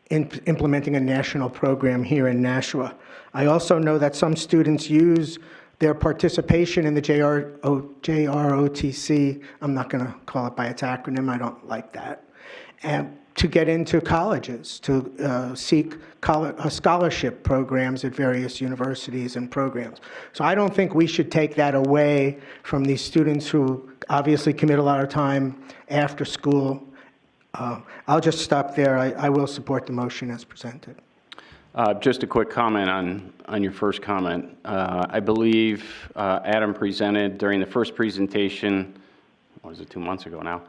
implementing a national program here in Nashua. I also know that some students use their participation in the JROTC, I'm not going to call it by its acronym, I don't like that, and to get into colleges, to seek scholarship programs at various universities and programs. So I don't think we should take that away from these students who obviously commit a lot of time after school. I'll just stop there. I will support the motion as presented. Just a quick comment on your first comment. I believe Adam presented during the first presentation, what was it, 2 months ago now,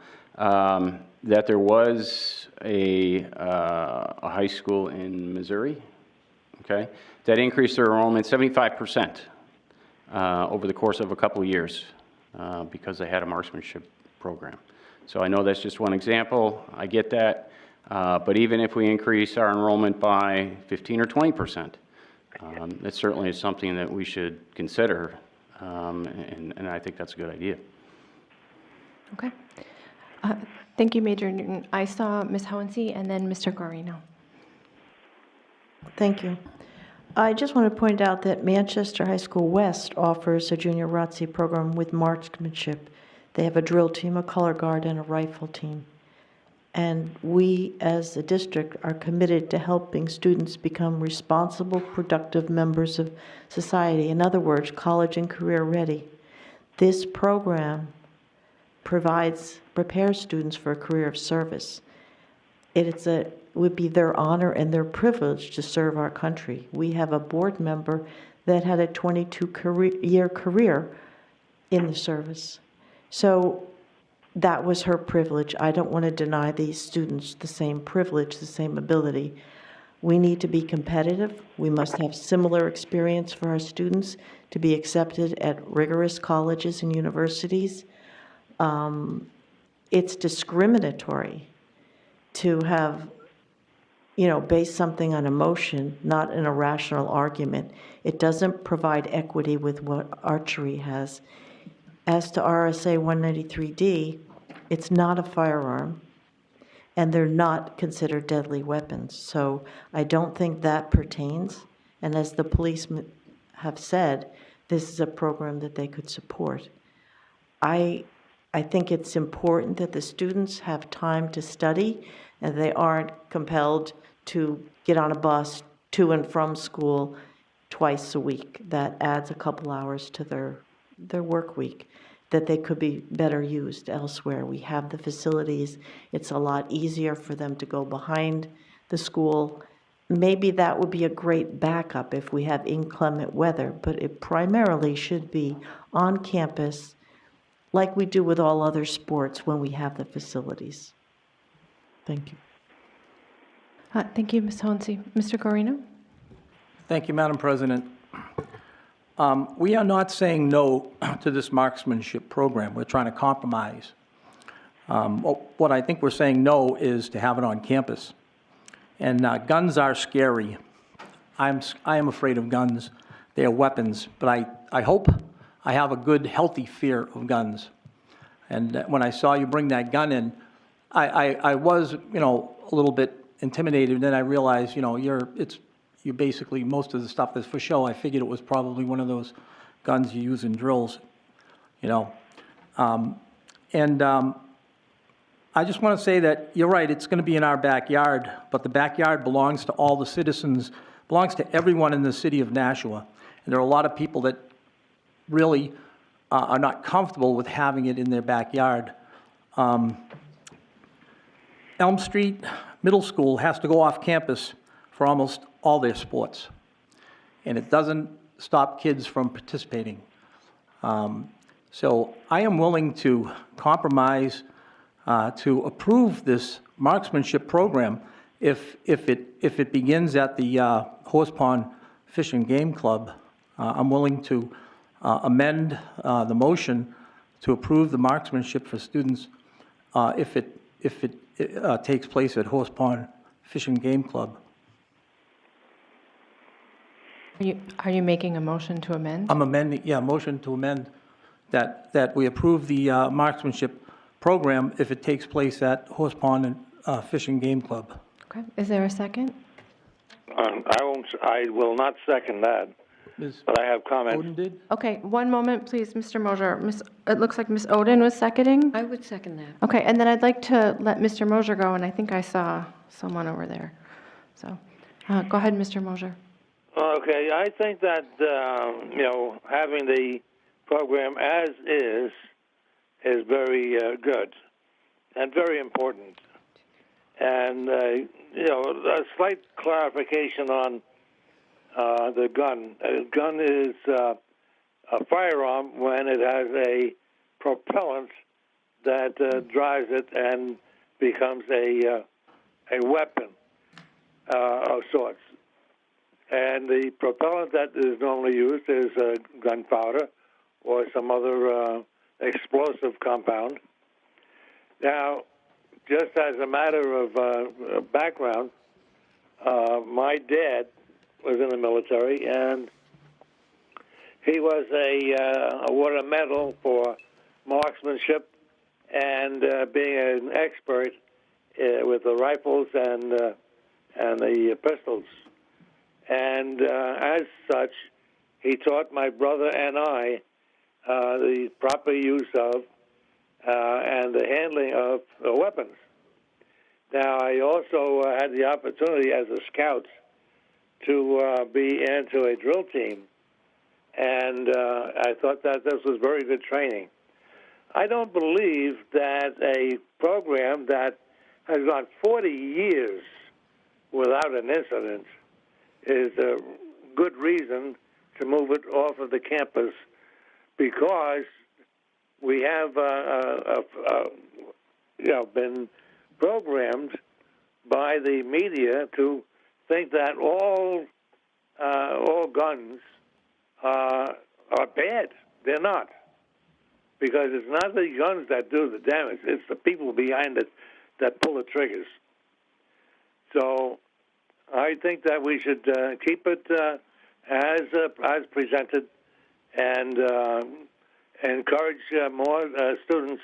that there was a high school in Missouri, okay, that increased their enrollment 75% over the course of a couple of years because they had a marksmanship program. So I know that's just one example. I get that. But even if we increase our enrollment by 15 or 20%, that certainly is something that we should consider, and I think that's a good idea. Okay. Thank you, Major Newton. I saw Ms. Hohensee and then Mr. Guarino. Thank you. I just want to point out that Manchester High School West offers a junior ROTC program with marksmanship. They have a drill team, a color guard, and a rifle team. And we, as a district, are committed to helping students become responsible, productive members of society. In other words, college and career ready. This program prepares students for a career of service. It would be their honor and their privilege to serve our country. We have a board member that had a 22-year career in the service. So that was her privilege. I don't want to deny these students the same privilege, the same ability. We need to be competitive. We must have similar experience for our students to be accepted at rigorous colleges and universities. It's discriminatory to have, base something on emotion, not an irrational argument. It doesn't provide equity with what archery has. As to RSA 193D, it's not a firearm, and they're not considered deadly weapons. So I don't think that pertains. And as the police have said, this is a program that they could support. I think it's important that the students have time to study and they aren't compelled to get on a bus to and from school twice a week. That adds a couple hours to their work week that they could be better used elsewhere. We have the facilities. It's a lot easier for them to go behind the school. Maybe that would be a great backup if we have inclement weather, but it primarily should be on campus like we do with all other sports when we have the facilities. Thank you. Thank you, Ms. Honsi. Mr. Guarino? Thank you, Madam President. We are not saying no to this marksmanship program. We're trying to compromise. What I think we're saying no is to have it on campus. And guns are scary. I am afraid of guns. They are weapons, but I hope I have a good, healthy fear of guns. And when I saw you bring that gun in, I was, a little bit intimidated. And then I realized, you basically, most of the stuff that's for show. I figured it was probably one of those guns you use in drills, I just want to say that you're right, it's going to be in our backyard, but the backyard belongs to all the citizens, belongs to everyone in the city of Nashua. And there are a lot of people that really are not comfortable with having it in their backyard. Elm Street Middle School has to go off campus for almost all their sports, and it doesn't stop kids from participating. So I am willing to compromise to approve this marksmanship program if it begins at the Horse Pond Fish and Game Club. I'm willing to amend the motion to approve the marksmanship for students if it takes place at Horse Pond Fish and Game Club. Are you making a motion to amend? I'm amending, motion to amend that we approve the marksmanship program if it takes place at Horse Pond and Fish and Game Club. Okay, is there a second? I will not second that, but I have comments. Odin did? Okay, one moment, please, Mr. Mosier. It looks like Ms. Odin was seconding. I would second that. Okay, and then I'd like to let Mr. Mosier go, and I think I saw someone over there. So, go ahead, Mr. Mosier. Okay, I think that, having the program as is very good and very important. And, a slight clarification on the gun. A gun is a firearm when it has a propellant that drives it and becomes a weapon of sorts. And the propellant that is normally used is gunpowder or some other explosive compound. Now, just as a matter of background, my dad was in the military, and he was awarded a medal for marksmanship and being an expert with the rifles and the pistols. And as such, he taught my brother and I the proper use of and the handling of weapons. Now, I also had the opportunity as a scout to be into a drill team, and I thought that this was very good training. I don't believe that a program that has gone 40 years without an incident is a good reason to move it off of the campus, because we have been programmed by the media to think that all guns are bad. They're not, because it's not the guns that do the damage; it's the people behind it that pull the triggers. So, I think that we should keep it as presented, and encourage more students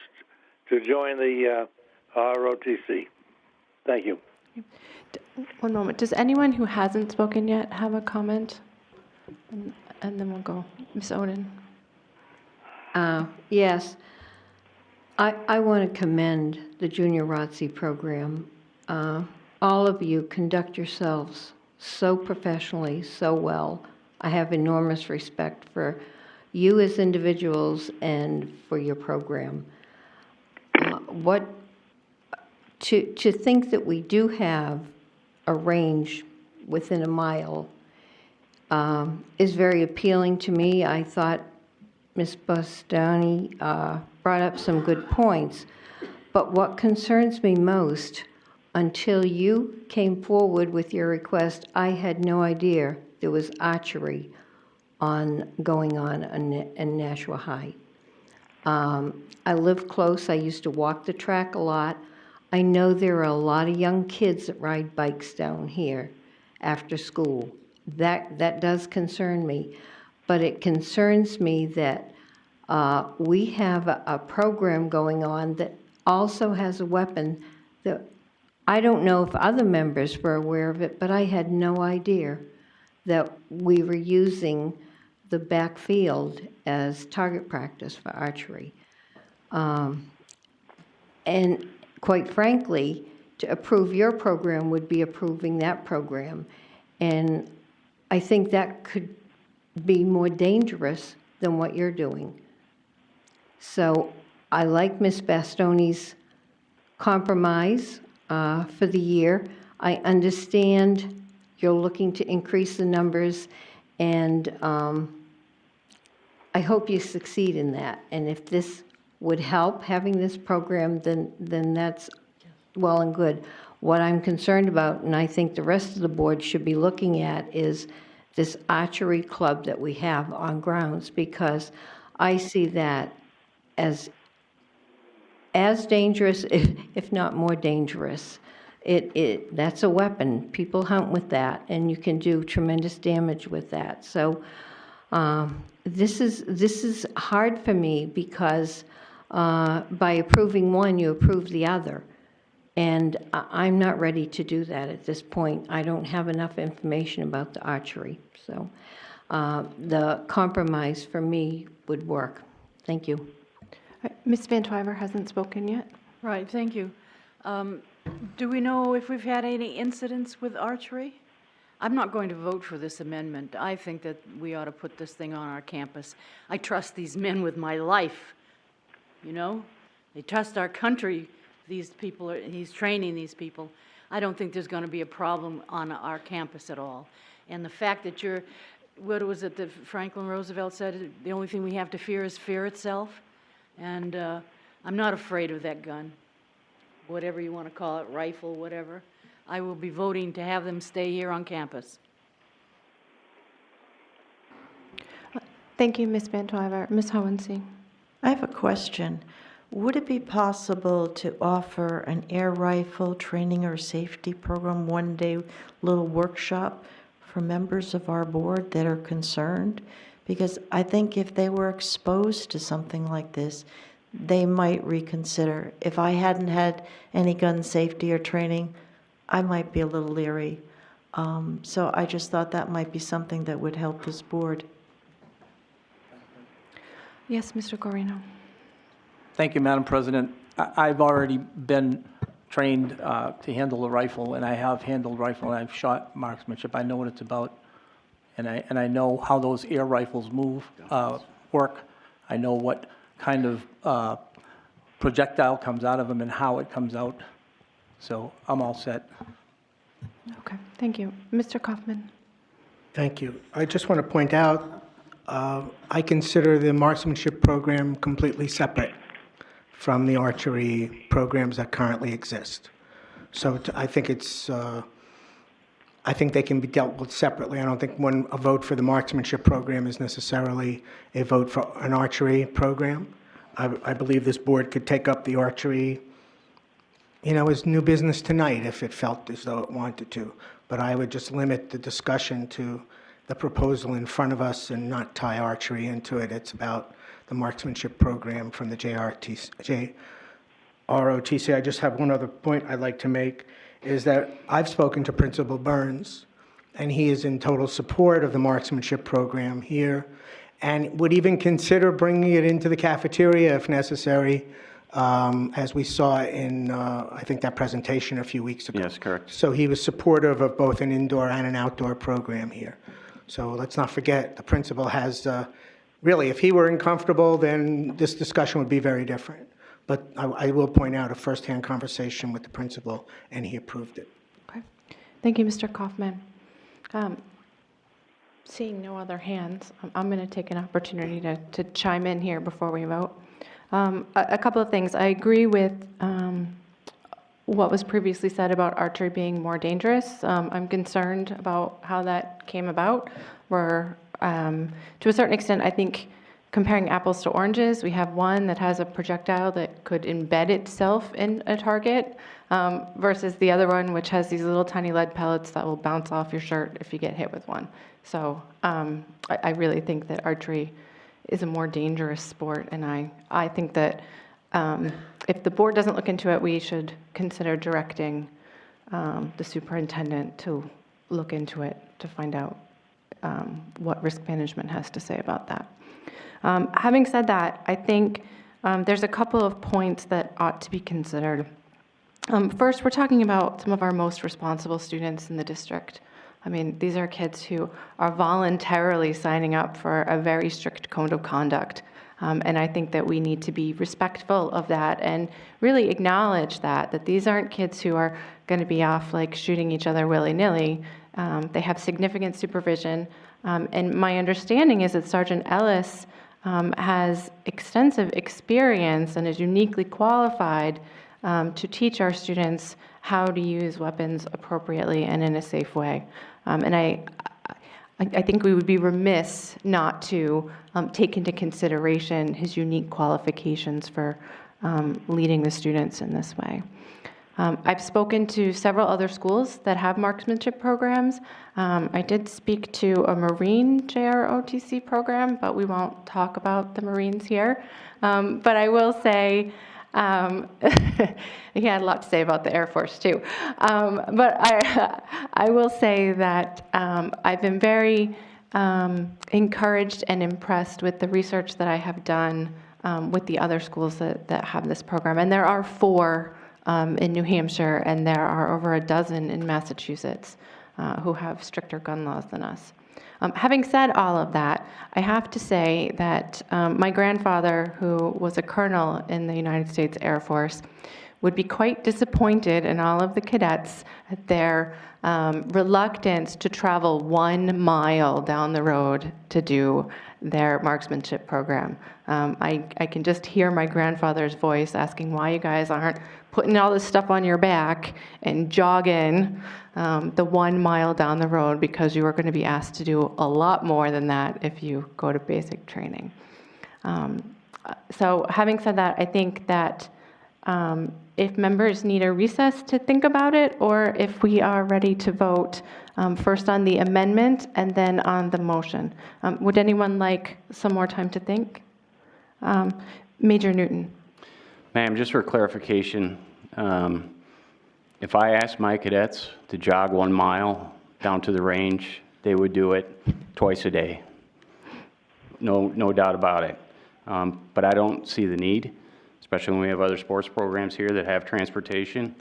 to join the ROTC. Thank you. One moment. Does anyone who hasn't spoken yet have a comment? And then we'll go. Ms. Odin. Yes. I want to commend the Junior ROTC program. All of you conduct yourselves so professionally, so well. I have enormous respect for you as individuals and for your program. To think that we do have a range within a mile is very appealing to me. I thought Ms. Bostani brought up some good points, but what concerns me most until you came forward with your request, I had no idea there was archery going on in Nashua High. I live close. I used to walk the track a lot. I know there are a lot of young kids that ride bikes down here after school. That does concern me. But it concerns me that we have a program going on that also has a weapon that I don't know if other members were aware of it, but I had no idea that we were using the backfield as target practice for archery. And quite frankly, to approve your program would be approving that program. And I think that could be more dangerous than what you're doing. So I like Ms. Bastoni's compromise for the year. I understand you're looking to increase the numbers, and I hope you succeed in that. And if this would help, having this program, then that's well and good. What I'm concerned about, and I think the rest of the board should be looking at, is this archery club that we have on grounds, because I see that as dangerous, if not more dangerous. That's a weapon. People hunt with that, and you can do tremendous damage with that. So this is hard for me, because by approving one, you approve the other. And I'm not ready to do that at this point. I don't have enough information about the archery. So the compromise for me would work. Thank you. Ms. Van Twyver hasn't spoken yet. Right, thank you. Do we know if we've had any incidents with archery? I'm not going to vote for this amendment. I think that we ought to put this thing on our campus. I trust these men with my life, you know? They trust our country. These people, he's training these people. I don't think there's going to be a problem on our campus at all. And the fact that what was it that Franklin Roosevelt said, the only thing we have to fear is fear itself? And I'm not afraid of that gun, whatever you want to call it, rifle, whatever. I will be voting to have them stay here on campus. Thank you, Ms. Van Twyver. Ms. Hohensee. I have a question. Would it be possible to offer an air rifle training or safety program, one-day little workshop for members of our board that are concerned? Because I think if they were exposed to something like this, they might reconsider. If I hadn't had any gun safety or training, I might be a little leery. So I just thought that might be something that would help this board. Yes, Mr. Guarino. Thank you, Madam President. I've already been trained to handle a rifle, and I have handled rifle, and I've shot marksmanship. I know what it's about, and I know how those air rifles work. I know what kind of projectile comes out of them and how it comes out. So I'm all set. Okay, thank you. Mr. Kaufman. Thank you. I just want to point out, I consider the marksmanship program completely separate from the archery programs that currently exist. So I think I think they can be dealt with separately. I don't think a vote for the marksmanship program is necessarily a vote for an archery program. I believe this board could take up the archery, as new business tonight if it felt as though it wanted to. But I would just limit the discussion to the proposal in front of us and not tie archery into it. It's about the marksmanship program from the JROTC. I just have one other point I'd like to make, is that I've spoken to Principal Burns, and he is in total support of the marksmanship program here, and would even consider bringing it into the cafeteria if necessary, as we saw in, I think, that presentation a few weeks ago. Yes, correct. So he was supportive of both an indoor and an outdoor program here. So let's not forget, the principal has, really, if he were uncomfortable, then this discussion would be very different. But I will point out a firsthand conversation with the principal, and he approved it. Okay. Thank you, Mr. Kaufman. Seeing no other hands, I'm going to take an opportunity to chime in here before we vote. A couple of things. I agree with what was previously said about archery being more dangerous. I'm concerned about how that came about. Where, to a certain extent, I think comparing apples to oranges, we have one that has a projectile that could embed itself in a target, versus the other one, which has these little tiny lead pellets that will bounce off your shirt if you get hit with one. So I really think that archery is a more dangerous sport, and I think that if the board doesn't look into it, we should consider directing the superintendent to look into it to find out what risk management has to say about that. Having said that, I think there's a couple of points that ought to be considered. First, we're talking about some of our most responsible students in the district. I mean, these are kids who are voluntarily signing up for a very strict code of conduct. And I think that we need to be respectful of that and really acknowledge that these aren't kids who are going to be off like shooting each other willy-nilly. They have significant supervision. And my understanding is that Sergeant Ellis has extensive experience and is uniquely qualified to teach our students how to use weapons appropriately and in a safe way. And I think we would be remiss not to take into consideration his unique qualifications for leading the students in this way. I've spoken to several other schools that have marksmanship programs. I did speak to a Marine JROTC program, but we won't talk about the Marines here. But I will say, he had a lot to say about the Air Force too. But I will say that I've been very encouraged and impressed with the research that I have done with the other schools that have this program. And there are 4 in New Hampshire, and there are over a dozen in Massachusetts who have stricter gun laws than us. Having said all of that, I have to say that my grandfather, who was a colonel in the United States Air Force, would be quite disappointed in all of the cadets at their reluctance to travel 1 mile down the road to do their marksmanship program. I can just hear my grandfather's voice asking why you guys aren't putting all this stuff on your back and jogging the 1 mile down the road, because you are going to be asked to do a lot more than that if you go to basic training. So having said that, I think that if members need a recess to think about it, or if we are ready to vote first on the amendment and then on the motion. Would anyone like some more time to think? Major Newton. Ma'am, just for clarification, if I asked my cadets to jog 1 mile down to the range, they would do it twice a day. No doubt about it. But I don't see the need, especially when we have other sports programs here that have transportation.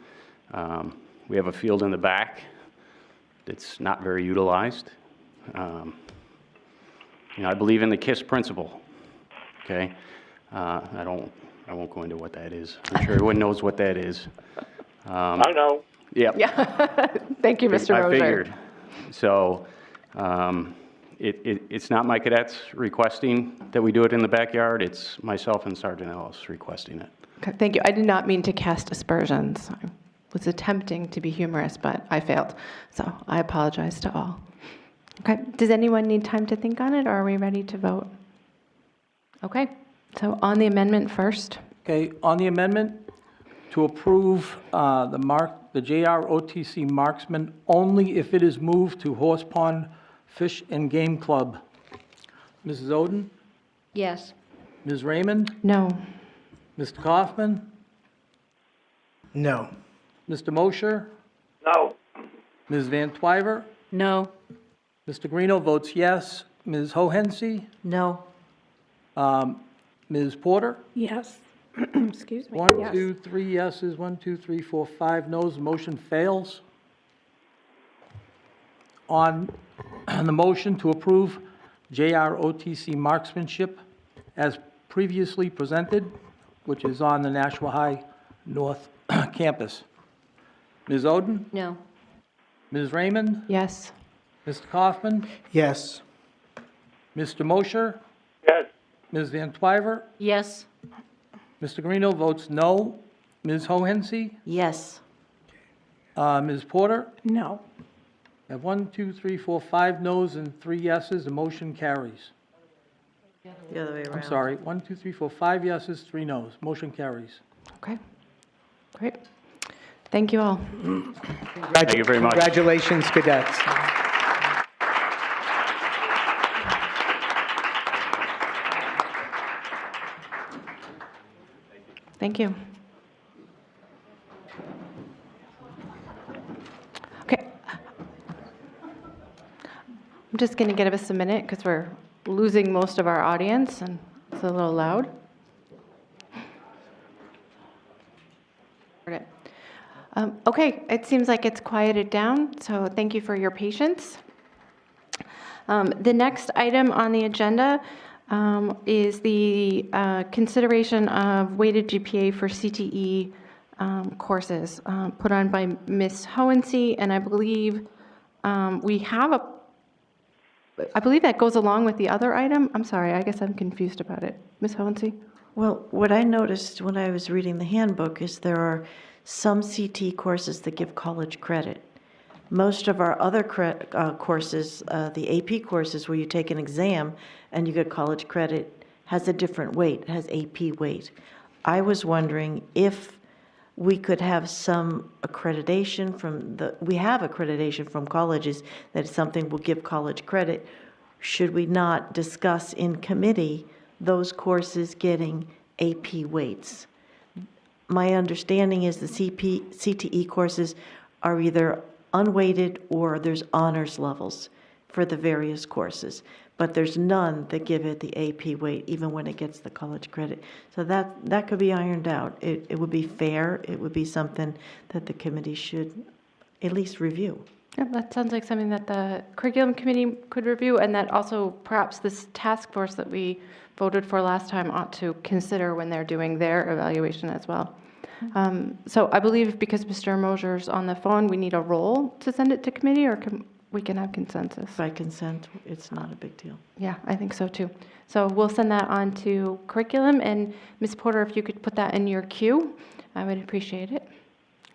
We have a field in the back that's not very utilized. I believe in the KISS principle, okay? I won't go into what that is. I'm sure everyone knows what that is. I know. Yeah. Thank you, Mr. Rozier. I figured. So it's not my cadets requesting that we do it in the backyard. It's myself and Sergeant Ellis requesting it. Okay, thank you. I did not mean to cast aspersions. I was attempting to be humorous, but I failed. So I apologize to all. Okay, does anyone need time to think on it, or are we ready to vote? Okay, so on the amendment first. Okay, on the amendment to approve the JROTC marksman only if it is moved to Horse Pond Fish and Game Club. Mrs. Oden? Yes. Ms. Raymond? No. Mr. Kaufman? No. Mr. Mosher? No. Ms. Van Twyver? No. Mr. Greeno votes yes. Ms. Hohensie? No. Ms. Porter? Yes. Excuse me. 1, Yes. 2, 3 yeses, 1, 2, 3, 4, 5 noes. Motion fails. On the motion to approve JROTC marksmanship as previously presented, which is on the Nashua High North campus. Ms. Oden? No. Ms. Raymond? Yes. Mr. Kaufman? Yes. Mr. Mosher? Yes. Ms. Van Yes. Mr. Greeno votes no. Ms. Hohensie? Yes. Ms. Porter? No. I have 1, 2, 3, 4, 5 noes and 3 yeses. The motion carries. The other way around. I'm sorry. 1, 2, 3, 4, 5 yeses, 3 noes. Motion carries. Okay, great. Thank you all. Thank you very much. Congratulations, cadets. Thank you. Okay. I'm just going to give us a minute because we're losing most of our audience and it's a little loud. Okay, it seems like it's quieted down, so thank you for your patience. The next item on the agenda is the consideration of weighted GPA for CTE courses put on by Ms. Hohensee, and I believe we have I believe that goes along with the other item. I'm sorry, I guess I'm confused about it. Ms. Hohensee? Well, what I noticed when I was reading the handbook is there are some CT courses that give college credit. Most of our other courses, the AP courses where you take an exam and you get college credit, has a different weight, it has AP weight. I was wondering if we could have some accreditation from we have accreditation from colleges that something will give college credit. Should we not discuss in committee those courses getting AP weights? My understanding is the CTE courses are either unweighted or there's honors levels for the various courses, but there's none that give it the AP weight even when it gets the college credit. So that could be ironed out. It would be fair. It would be something that the committee should at least review. Yep, that sounds like something that the curriculum committee could review, and that also perhaps this task force that we voted for last time ought to consider when they're doing their evaluation as well. So I believe because Mr. Mosier's on the phone, we need a roll to send it to committee, or we can have consensus? By consent, it's not a big deal. Yeah, I think so too. So we'll send that on to curriculum, and Ms. Porter, if you could put that in your queue, I would appreciate it.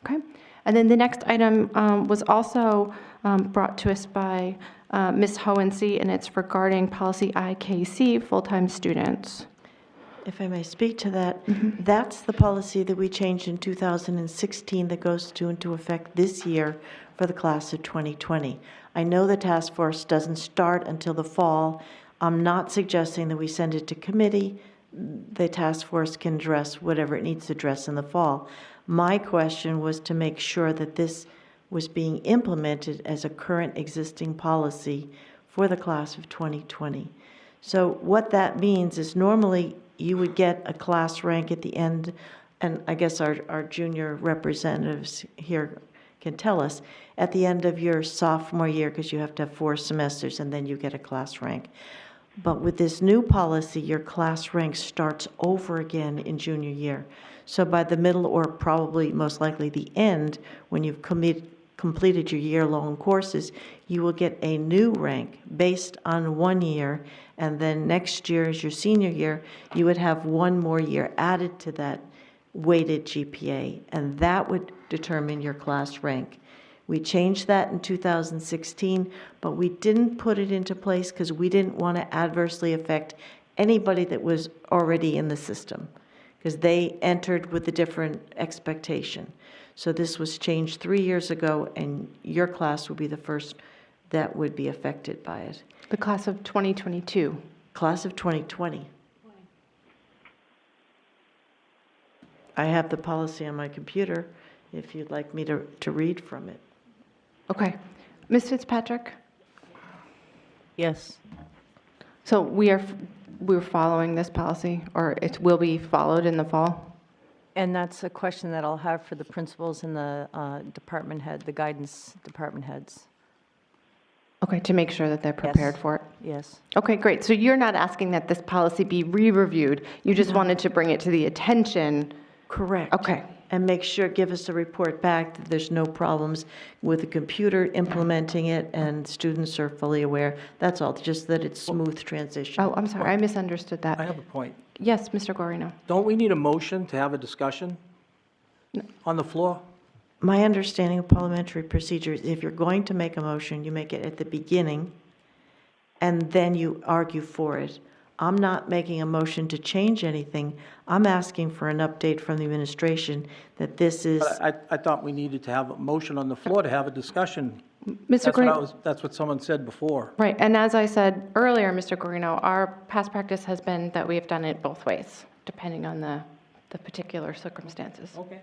Okay. And then the next item was also brought to us by Ms. Hohensee, and it's regarding policy IKC, full-time students. If I may speak to that, that's the policy that we changed in 2016 that goes into effect this year for the class of 2020. I know the task force doesn't start until the fall. I'm not suggesting that we send it to committee. The task force can address whatever it needs to address in the fall. My question was to make sure that this was being implemented as a current existing policy for the class of 2020. So what that means is normally you would get a class rank at the end, and I guess our junior representatives here can tell us, at the end of your sophomore year, because you have to have 4 semesters, and then you get a class rank. But with this new policy, your class rank starts over again in junior year. So by the middle, or probably most likely the end, when you've completed your year-long courses, you will get a new rank based on 1 year, and then next year, as your senior year, you would have 1 more year added to that weighted GPA, and that would determine your class rank. We changed that in 2016, but we didn't put it into place because we didn't want to adversely affect anybody that was already in the system, because they entered with a different expectation. So this was changed 3 years ago, and your class would be the first that would be affected by it. The class of 2022. Class of 2020. I have the policy on my computer if you'd like me to read from it. Okay. Ms. Fitzpatrick? Yes. So we're following this policy, or it will be followed in the fall? And that's a question that I'll have for the principals and the department head, the guidance department heads. Okay, to make sure that they're prepared for it? Yes. Okay, great. So you're not asking that this policy be re-reviewed, you just wanted to bring it to the attention? Correct. Okay. And make sure, give us a report back that there's no problems with the computer implementing it and students are fully aware. That's all, just that it's smooth transition. Oh, I'm sorry, I misunderstood that. I have a point. Yes, Mr. Guarino. Don't we need a motion to have a discussion on the floor? My understanding of parliamentary procedure is if you're going to make a motion, you make it at the beginning, and then you argue for it. I'm not making a motion to change anything. I'm asking for an update from the administration that this is, But I thought we needed to have a motion on the floor to have a discussion. Mr. Green, That's what someone said before. right, and as I said earlier, Mr. Guarino, our past practice has been that we have done it both ways, depending on the particular circumstances. Okay.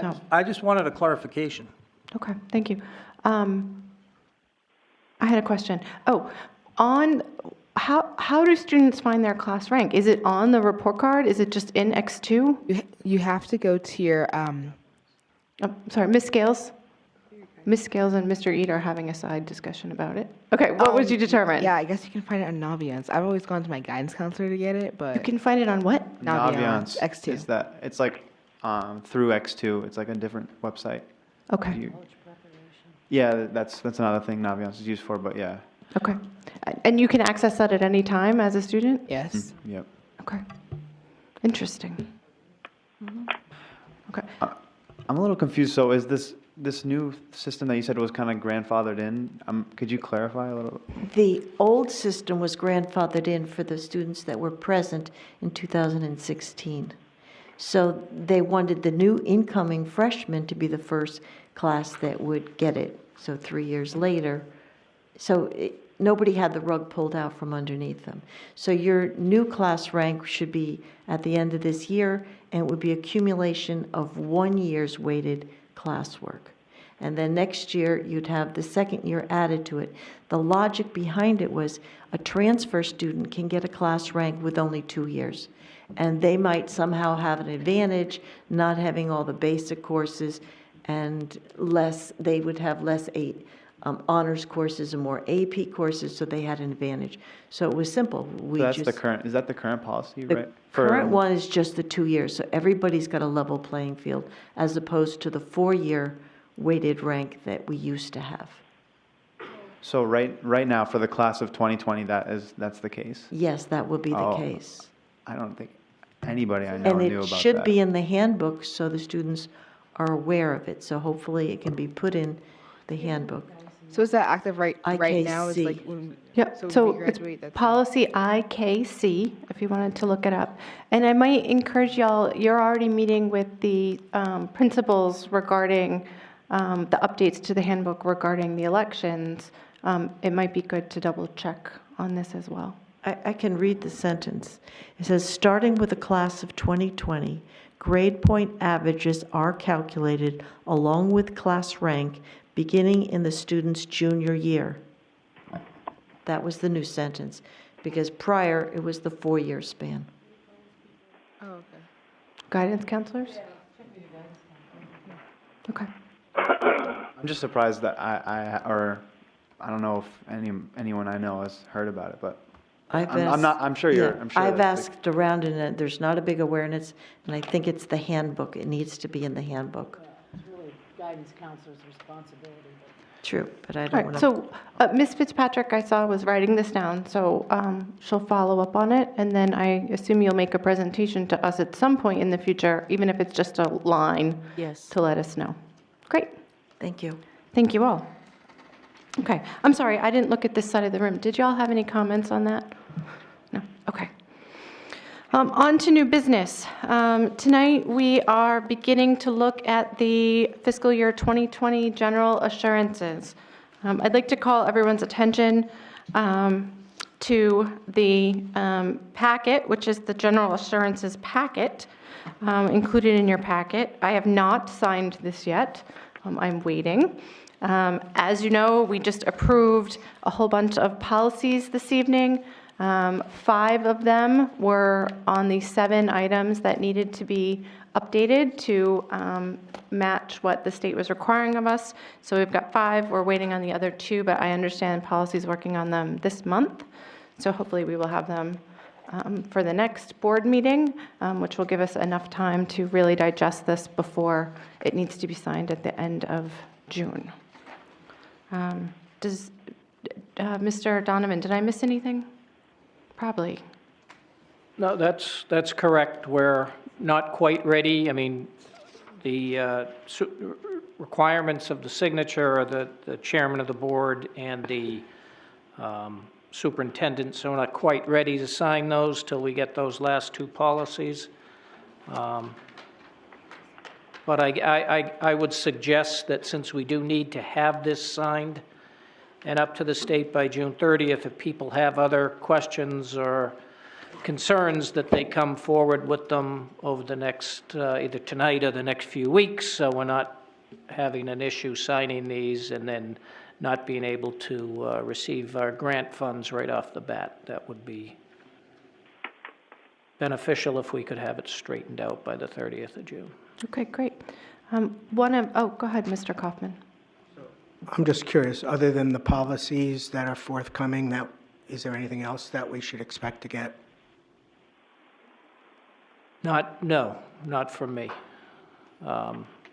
So- I just wanted a clarification. Okay, thank you. I had a question. Oh, how do students find their class rank? Is it on the report card? Is it just in X2? You have to go to your, Oh, sorry, Ms. Scales? Ms. Scales and Mr. Eid are having a side discussion about it. Okay, what would you determine? yeah, I guess you can find it on Naviance. I've always gone to my guidance counselor to get it, but. You can find it on what? Naviance, X2. Is that, it's like through X2, it's like a different website. Okay, Yeah, that's another thing Naviance is used for, but yeah. okay. And you can access that at any time as a student? Yes. Yep. Okay. Interesting. Okay. I'm a little confused. So is this new system that you said was kind of grandfathered in? Could you clarify a little? the old system was grandfathered in for the students that were present in 2016. So they wanted the new incoming freshmen to be the first class that would get it. So 3 years later, nobody had the rug pulled out from underneath them. So your new class rank should be at the end of this year, and it would be accumulation of 1 year's weighted classwork. And then next year, you'd have the second year added to it. The logic behind it was a transfer student can get a class rank with only 2 years. And they might somehow have an advantage not having all the basic courses and they would have less honors courses and more AP courses, so they had an advantage. So it was simple. So that's the current, is that the current policy, The right? current one is just the 2 years, so everybody's got a level playing field, as opposed to the 4-year weighted rank that we used to have. So right now for the class of 2020, that's the case? Yes, that will be the Oh. case. I don't think anybody I know And knew it about that. should be in the handbook, so the students are aware of it. So hopefully it can be put in the handbook. So is that active right now? Is IKC. like when, Yep, when so we it's graduate, that's policy IKC, if you wanted to look it up. And I might encourage y'all, you're already meeting with the principals regarding the updates to the handbook regarding the elections. It might be good to double check on this as well. I can read the sentence. It says, starting with the class of 2020, grade point averages are calculated along with class rank beginning in the student's junior year. That was the new sentence, because prior it was the 4-year span. Oh, okay. Guidance counselors? Okay. I'm just surprised that I don't know if anyone I know has heard about it, but I'm sure I've that's asked around, and there's not a big awareness, and I think it's the handbook. It needs to be in the handbook. It's really guidance counselor's responsibility. True, but I All don't right, want to. so Ms. Fitzpatrick, I saw, was writing this down, so she'll follow up on it, and then I assume you'll make a presentation to us at some point in the future, even if it's just a line, Yes. to let us know. Great. Thank you. Thank you all. Okay, I'm sorry, I didn't look at this side of the room. Did y'all have any comments on that? No, okay. On to new business. Tonight, we are beginning to look at the fiscal year 2020 general assurances. I'd like to call everyone's attention to the packet, which is the general assurances packet, included in your packet. I have not signed this yet. I'm waiting. As you know, we just approved a whole bunch of policies this evening. 5 of them were on the 7 items that needed to be updated to match what the state was requiring of us. So we've got 5. We're waiting on the other 2, but I understand policy's working on them this month. So hopefully we will have them for the next board meeting, which will give us enough time to really digest this before it needs to be signed at the end of June. Mr. Donovan, did I miss anything? Probably. No, that's correct. We're not quite ready. I mean, the requirements of the signature are the chairman of the board and the superintendent, so we're not quite ready to sign those till we get those last two policies. But I would suggest that since we do need to have this signed and up to the state by June 30th, if people have other questions or concerns, that they come forward with them over the next, either tonight or the next few weeks, so we're not having an issue signing these and then not being able to receive our grant funds right off the bat. That would be beneficial if we could have it straightened out by the 30th of June. Okay, great. Go ahead, Mr. Kaufman. I'm just curious, other than the policies that are forthcoming, is there anything else that we should expect to get? No, not from me.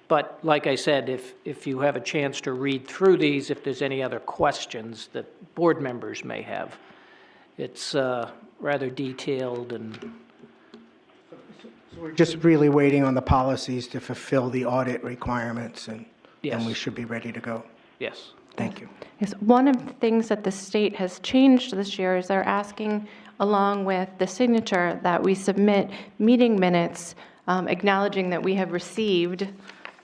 But like I said, if you have a chance to read through these, if there's any other questions that board members may have, it's rather detailed and... So we're just really waiting on the policies to fulfill the audit requirements, and Yes. then we should be ready to go. Yes. Thank you. Yes, one of the things that the state has changed this year is they're asking, along with the signature, that we submit meeting minutes acknowledging that we have received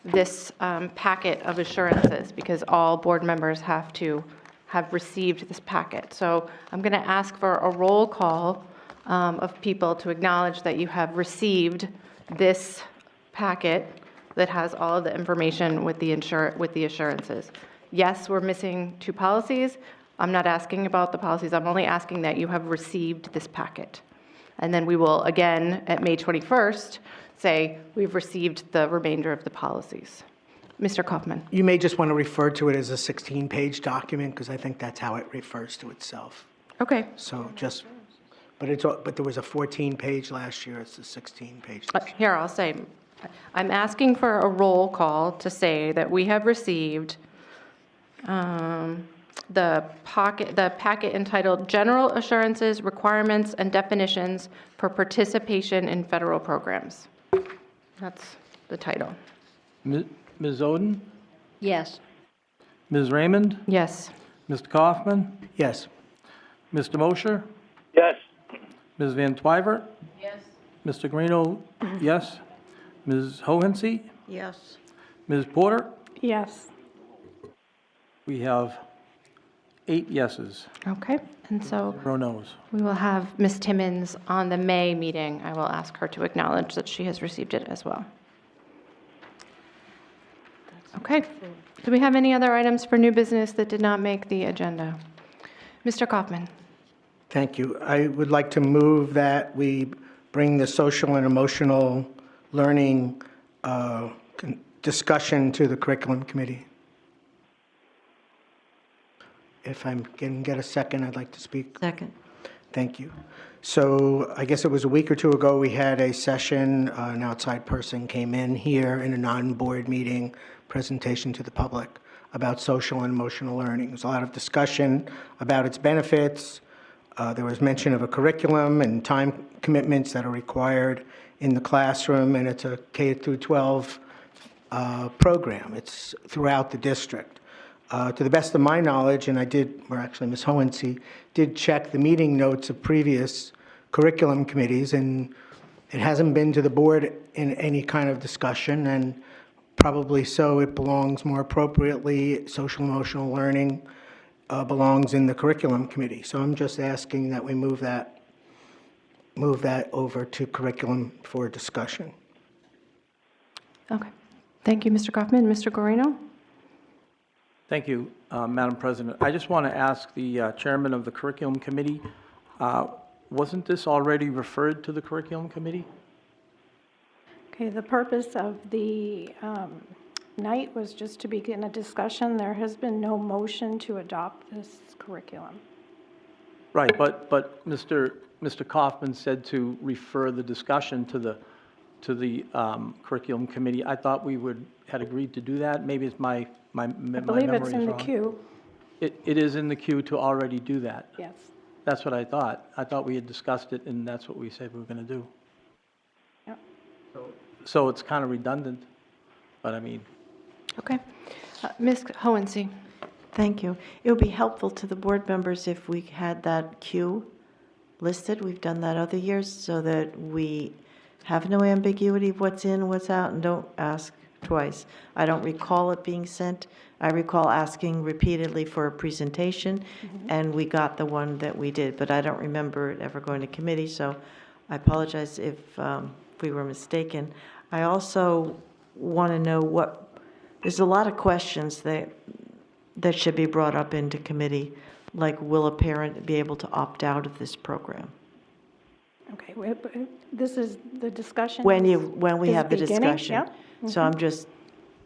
this packet of assurances, because all board members have to have received this packet. So I'm going to ask for a roll call of people to acknowledge that you have received this packet that has all of the information with the assurances. Yes, we're missing two policies. I'm not asking about the policies. I'm only asking that you have received this packet. And then we will, again, at May 21st, say we've received the remainder of the policies. Mr. Kaufman. You may just want to refer to it as a 16-page document, because I think that's how it refers to itself. Okay. So just, but there was a 14-page last year, it's a 16-page. Here, I'll say, I'm asking for a roll call to say that we have received the packet entitled General Assurances, Requirements, and Definitions for Participation in Federal Programs. That's the title. Ms. Oden? Yes. Ms. Raymond? Yes. Mr. Kaufman? Yes. Mr. Mosher? Yes. Ms. Van Twyver? Yes. Mr. Guarino, yes. Ms. Hohensee? Yes. Ms. Porter? Yes. We have 8 yeses, Okay, and so 0 noes. we will have Ms. Timmons on the May meeting. I will ask her to acknowledge that she has received it as well. Okay, do we have any other items for new business that did not make the agenda? Mr. Kaufman. Thank you. I would like to move that we bring the social and emotional learning discussion to the curriculum committee. If I can get a second, I'd like to speak. Second. Thank you. So I guess it was a week or two ago, we had a session, an outside person came in here in a non-board meeting, presentation to the public about social and emotional learning. There was a lot of discussion about its benefits. There was mention of a curriculum and time commitments that are required in the classroom, and it's a K through 12 program. It's throughout the district. To the best of my knowledge, and Ms. Hohensee did check the meeting notes of previous curriculum committees, and it hasn't been to the board in any kind of discussion, and probably so it belongs more appropriately, social emotional learning belongs in the curriculum committee. So I'm just asking that we move that over to curriculum for discussion. Okay, thank you, Mr. Kaufman. Mr. Guarino? Thank you, Madam President. I just want to ask the chairman of the curriculum committee, wasn't this already referred to the curriculum committee? Okay, the purpose of the night was just to begin a discussion. There has been no motion to adopt this curriculum. Right, but Mr. Kaufman said to refer the discussion to the curriculum committee. I thought we had agreed to do that. Maybe it's my memory is wrong. I believe it's in the queue. It is in the queue to already do that. Yes. That's what I thought. I thought we had discussed it, and that's what we said we were going to do. Yep. So it's kind of redundant, but I mean. Okay. Ms. Hohensee? Thank you. It would be helpful to the board members if we had that queue listed. We've done that other years so that we have no ambiguity of what's in, what's out, and don't ask twice. I don't recall it being sent. I recall asking repeatedly for a presentation, and we got the one that we did, but I don't remember it ever going to committee, so I apologize if we were mistaken. I also want to know there's a lot of questions that should be brought up into committee, like will a parent be able to opt out of this program? Okay, this is the discussion. When we is have the beginning, discussion. yep. So I'm just,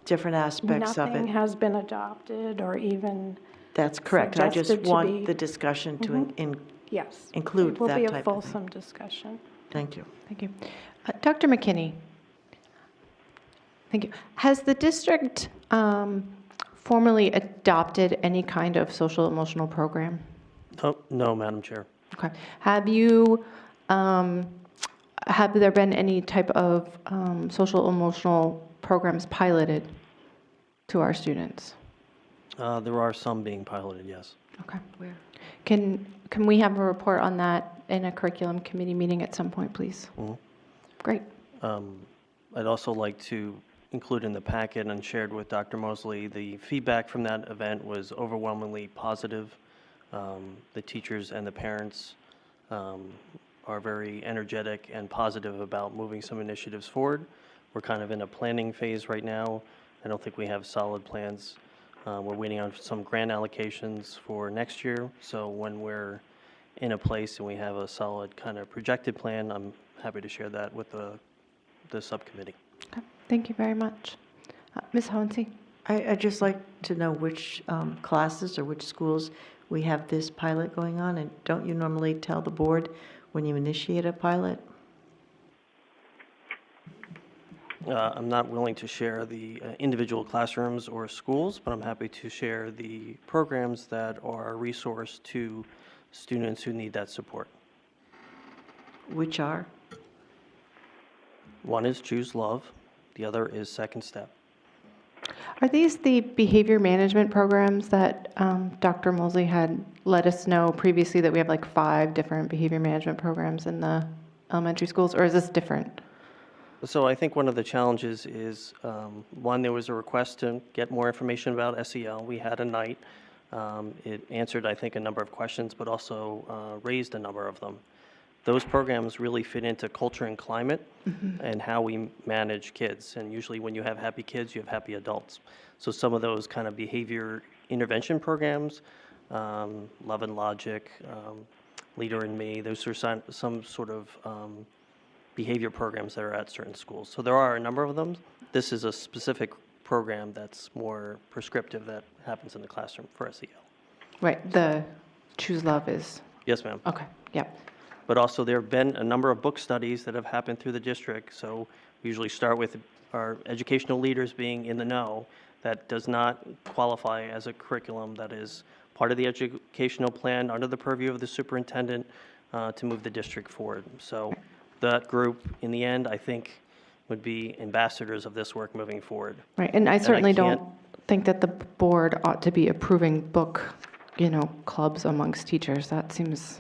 different aspects of Nothing it. has been adopted or even That's correct. I just suggested to want be- the discussion to yes. include It will that be a type of thing. fulsome discussion. Thank you. Thank you. Dr. McKinney? Thank you. Has the district formally adopted any kind of social emotional program? Oh, no, Madam Chair. Okay. Have you, have there been any type of social emotional programs piloted to our students? There are some being piloted, yes. Okay. Where? Can we have a report on that in a curriculum committee meeting at some point, please? Great. I'd also like to include in the packet and shared with Dr. Mosley, the feedback from that event was overwhelmingly positive. The teachers and the parents are very energetic and positive about moving some initiatives forward. We're kind of in a planning phase right now. I don't think we have solid plans. We're waiting on some grant allocations for next year. So when we're in a place and we have a solid kind of projected plan, I'm happy to share that with the subcommittee. Okay. Thank you very much. Ms. Hohensee? I'd just like to know which classes or which schools we have this pilot going on, and don't you normally tell the board when you initiate a pilot? I'm not willing to share the individual classrooms or schools, but I'm happy to share the programs that are a resource to students who need that support. Which are? One is Choose Love, the other is Second Step. Are these the behavior management programs that Dr. Mosley had let us know previously, that we have like 5 different behavior management programs in the elementary schools, or is this different? So I think one of the challenges is, one, there was a request to get more information about SEL. We had a night. It answered, I think, a number of questions, but also raised a number of them. Those programs really fit into culture and climate and how we manage kids. And usually when you have happy kids, you have happy adults. So some of those kind of behavior intervention programs, Love and Logic, Leader in Me, those are some sort of behavior programs that are at certain schools. So there are a number of them. This is a specific program that's more prescriptive that happens in the classroom for SEL. Right, the Choose Love is? Yes, ma'am. Okay, yep. But also there have been a number of book studies that have happened through the district. So we usually start with our educational leaders being in the know. That does not qualify as a curriculum that is part of the educational plan under the purview of the superintendent to move the district forward. So that group, in the end, I think, would be ambassadors of this work moving forward. Right, and I certainly don't think that the board ought to be approving book, clubs amongst teachers. That seems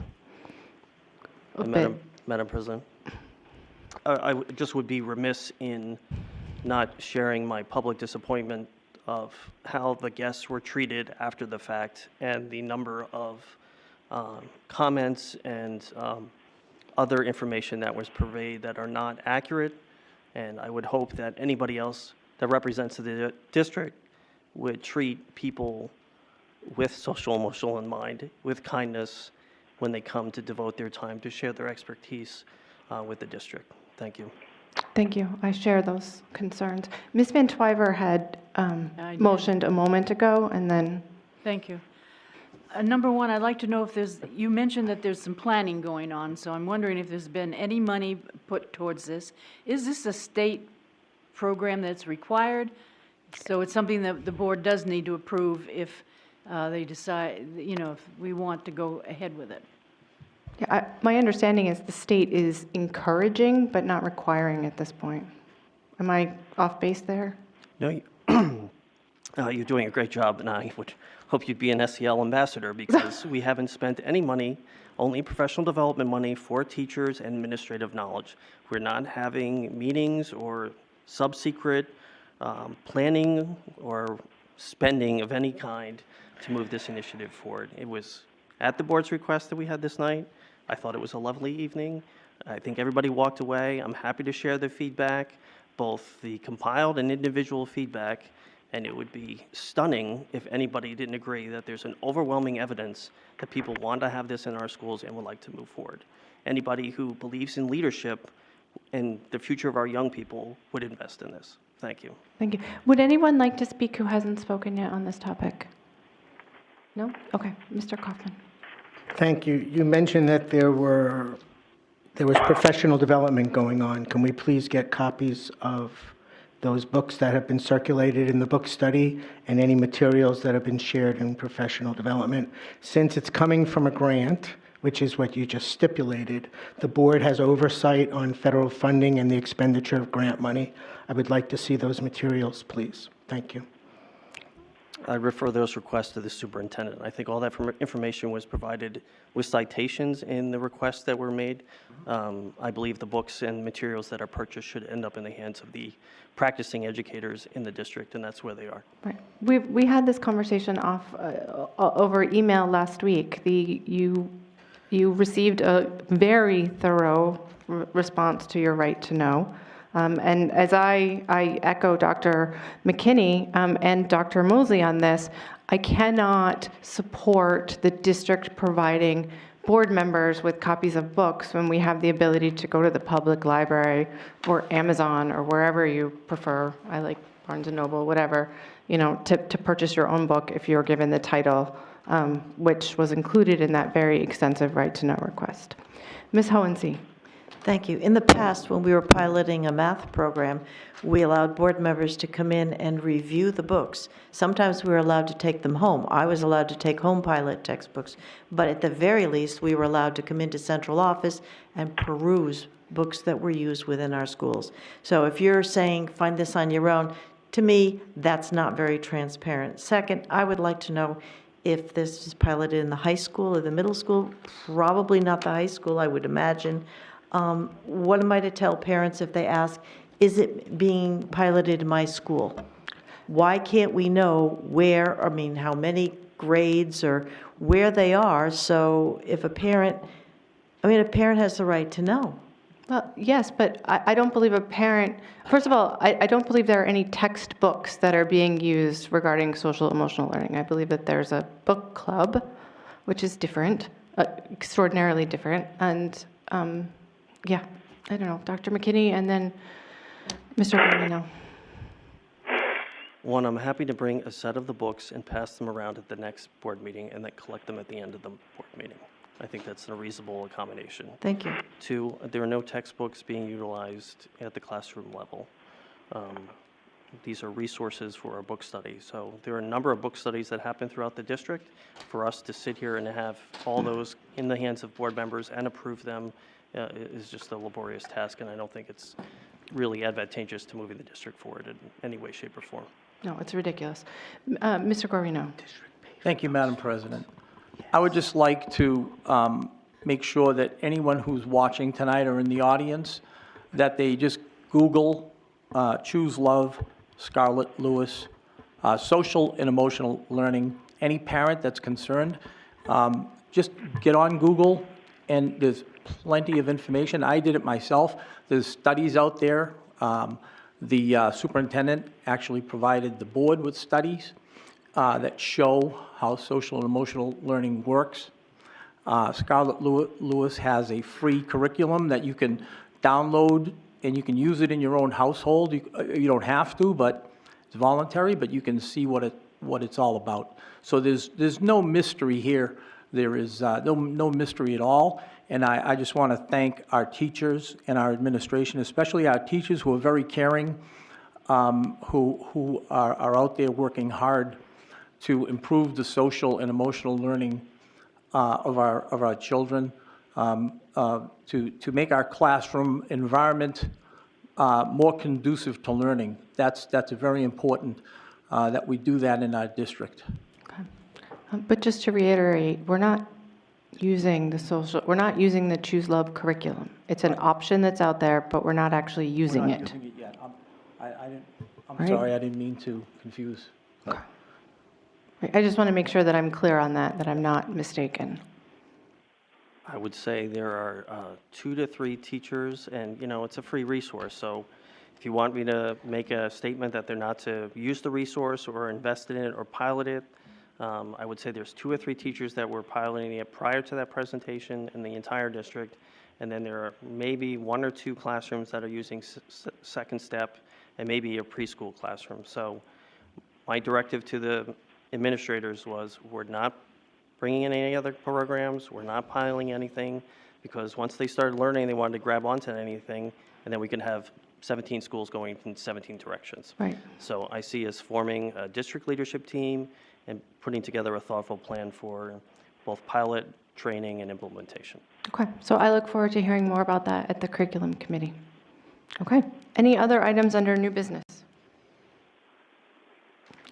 a bit... Madam President, I just would be remiss in not sharing my public disappointment of how the guests were treated after the fact and the number of comments and other information that was purveyed that are not accurate. And I would hope that anybody else that represents the district would treat people with social emotional in mind, with kindness, when they come to devote their time to share their expertise with the district. Thank you. Thank you. I share those concerns. Ms. Van Twyver had motioned a moment ago, and then... Thank you. Number one, I'd like to know if you mentioned that there's some planning going on, so I'm wondering if there's been any money put towards this. Is this a state program that's required? So it's something that the board does need to approve if they decide, if we want to go ahead with it. Yeah, my understanding is the state is encouraging but not requiring at this point. Am I off base there? No, You're doing a great job, and I would hope you'd be an SEL ambassador because we haven't spent any money, only professional development money for teachers and administrative knowledge. We're not having meetings or sub-secret planning or spending of any kind to move this initiative forward. It was at the board's request that we had this night. I thought it was a lovely evening. I think everybody walked away. I'm happy to share the feedback, both the compiled and individual feedback, and it would be stunning if anybody didn't agree that there's an overwhelming evidence that people want to have this in our schools and would like to move forward. Anybody who believes in leadership and the future of our young people would invest in this. Thank you. Thank you. Would anyone like to speak who hasn't spoken yet on this topic? No? Okay, Mr. Kaufman. Thank you. You mentioned that there was professional development going on. Can we please get copies of those books that have been circulated in the book study and any materials that have been shared in professional development? Since it's coming from a grant, which is what you just stipulated, the board has oversight on federal funding and the expenditure of grant money. I would like to see those materials, please. Thank you. I refer those requests to the superintendent. I think all that information was provided with citations in the requests that were made. I believe the books and materials that are purchased should end up in the hands of the practicing educators in the district, and that's where they are. Right. We had this conversation over email last week. You received a very thorough response to your right to know. And as I echo Dr. McKinney and Dr. Mosley on this, I cannot support the district providing board members with copies of books when we have the ability to go to the public library or Amazon or wherever you prefer. I like Barnes & Noble, whatever, to purchase your own book if you're given the title, which was included in that very extensive right to know request. Ms. Hohensee. Thank you. In the past, when we were piloting a math program, we allowed board members to come in and review the books. Sometimes we were allowed to take them home. I was allowed to take home pilot textbooks, but at the very least, we were allowed to come into central office and peruse books that were used within our schools. So if you're saying, find this on your own, to me, that's not very transparent. Second, I would like to know if this is piloted in the high school or the middle school. Probably not the high school, I would imagine. What am I to tell parents if they ask, is it being piloted in my school? Why can't we know how many grades or where they are? So if a parent has the right to know. Well, yes, but I don't believe a parent, first of all, I don't believe there are any textbooks that are being used regarding social emotional learning. I believe that there's a book club, which is different, extraordinarily different, and yeah, I don't know, Dr. McKinney and then Mr. Guarino. One, I'm happy to bring a set of the books and pass them around at the next board meeting and then collect them at the end of the board meeting. I think that's a reasonable accommodation. Thank you. Two, there are no textbooks being utilized at the classroom level. These are resources for our book study. So there are a number of book studies that happen throughout the district. For us to sit here and have all those in the hands of board members and approve them is just a laborious task, and I don't think it's really advantageous to moving the district forward in any way, shape, or form. No, it's ridiculous. Mr. Guarino. Thank you, Madam President. I would just like to make sure that anyone who's watching tonight or in the audience, that they just Google Choose Love, Scarlett Lewis, social and emotional learning. Any parent that's concerned, just get on Google, and there's plenty of information. I did it myself. There's studies out there. The superintendent actually provided the board with studies that show how social and emotional learning works. Scarlett Lewis has a free curriculum that you can download, and you can use it in your own household. You don't have to, but it's voluntary, but you can see what it's all about. So there's no mystery here. There is no mystery at all. And I just want to thank our teachers and our administration, especially our teachers who are very caring, who are out there working hard to improve the social and emotional learning of our children, to make our classroom environment more conducive to learning. That's very important that we do that in our district. But just to reiterate, we're not using the Choose Love curriculum. It's an option that's out there, but we're not actually using We're not it. using it yet. I'm Right. sorry, I didn't mean to confuse. I just want to make sure that I'm clear on that I'm not mistaken. I would say there are 2 to 3 teachers, and, it's a free resource. So if you want me to make a statement that they're not to use the resource or invest in it or pilot it, I would say there's 2 or 3 teachers that were piloting it prior to that presentation in the entire district. And then there are maybe 1 or 2 classrooms that are using Second Step and maybe a preschool classroom. So my directive to the administrators was, we're not bringing in any other programs, we're not piloting anything, because once they started learning, they wanted to grab onto anything, and then we can have 17 schools going in 17 directions. Right. So I see us forming a district leadership team and putting together a thoughtful plan for both pilot, training, and implementation. Okay, so I look forward to hearing more about that at the curriculum committee. Okay, any other items under new business?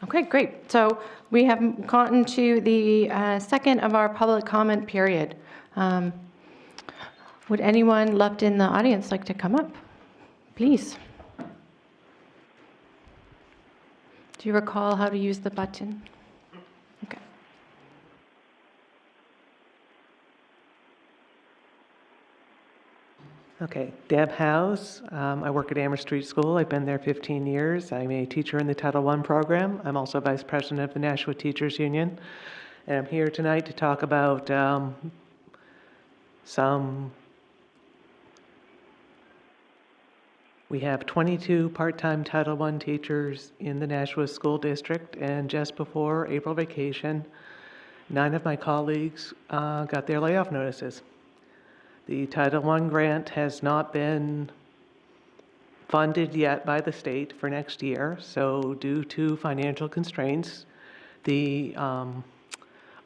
Okay, great. So we have gotten to the second of our public comment period. Would anyone left in the audience like to come up? Please. Do you recall how to use the button? Okay. Okay, Deb House. I work at Amherst Street School. I've been there 15 years. I'm a teacher in the Title I program. I'm also vice president of the Nashua Teachers Union. And I'm here tonight to talk about we have 22 part-time Title I teachers in the Nashua School District, and just before April vacation, 9 of my colleagues got their layoff notices. The Title I grant has not been funded yet by the state for next year, so due to financial constraints, the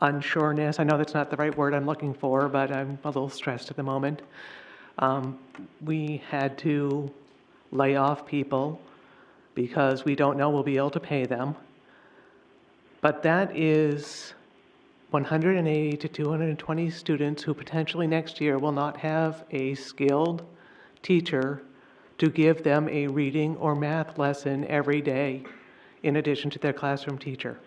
unsureness, I know that's not the right word I'm looking for, but I'm a little stressed at the moment. We had to lay off people because we don't know we'll be able to pay them. But that is 180 to 220 students who potentially next year will not have a skilled teacher to give them a reading or math lesson every day in addition to their classroom teacher.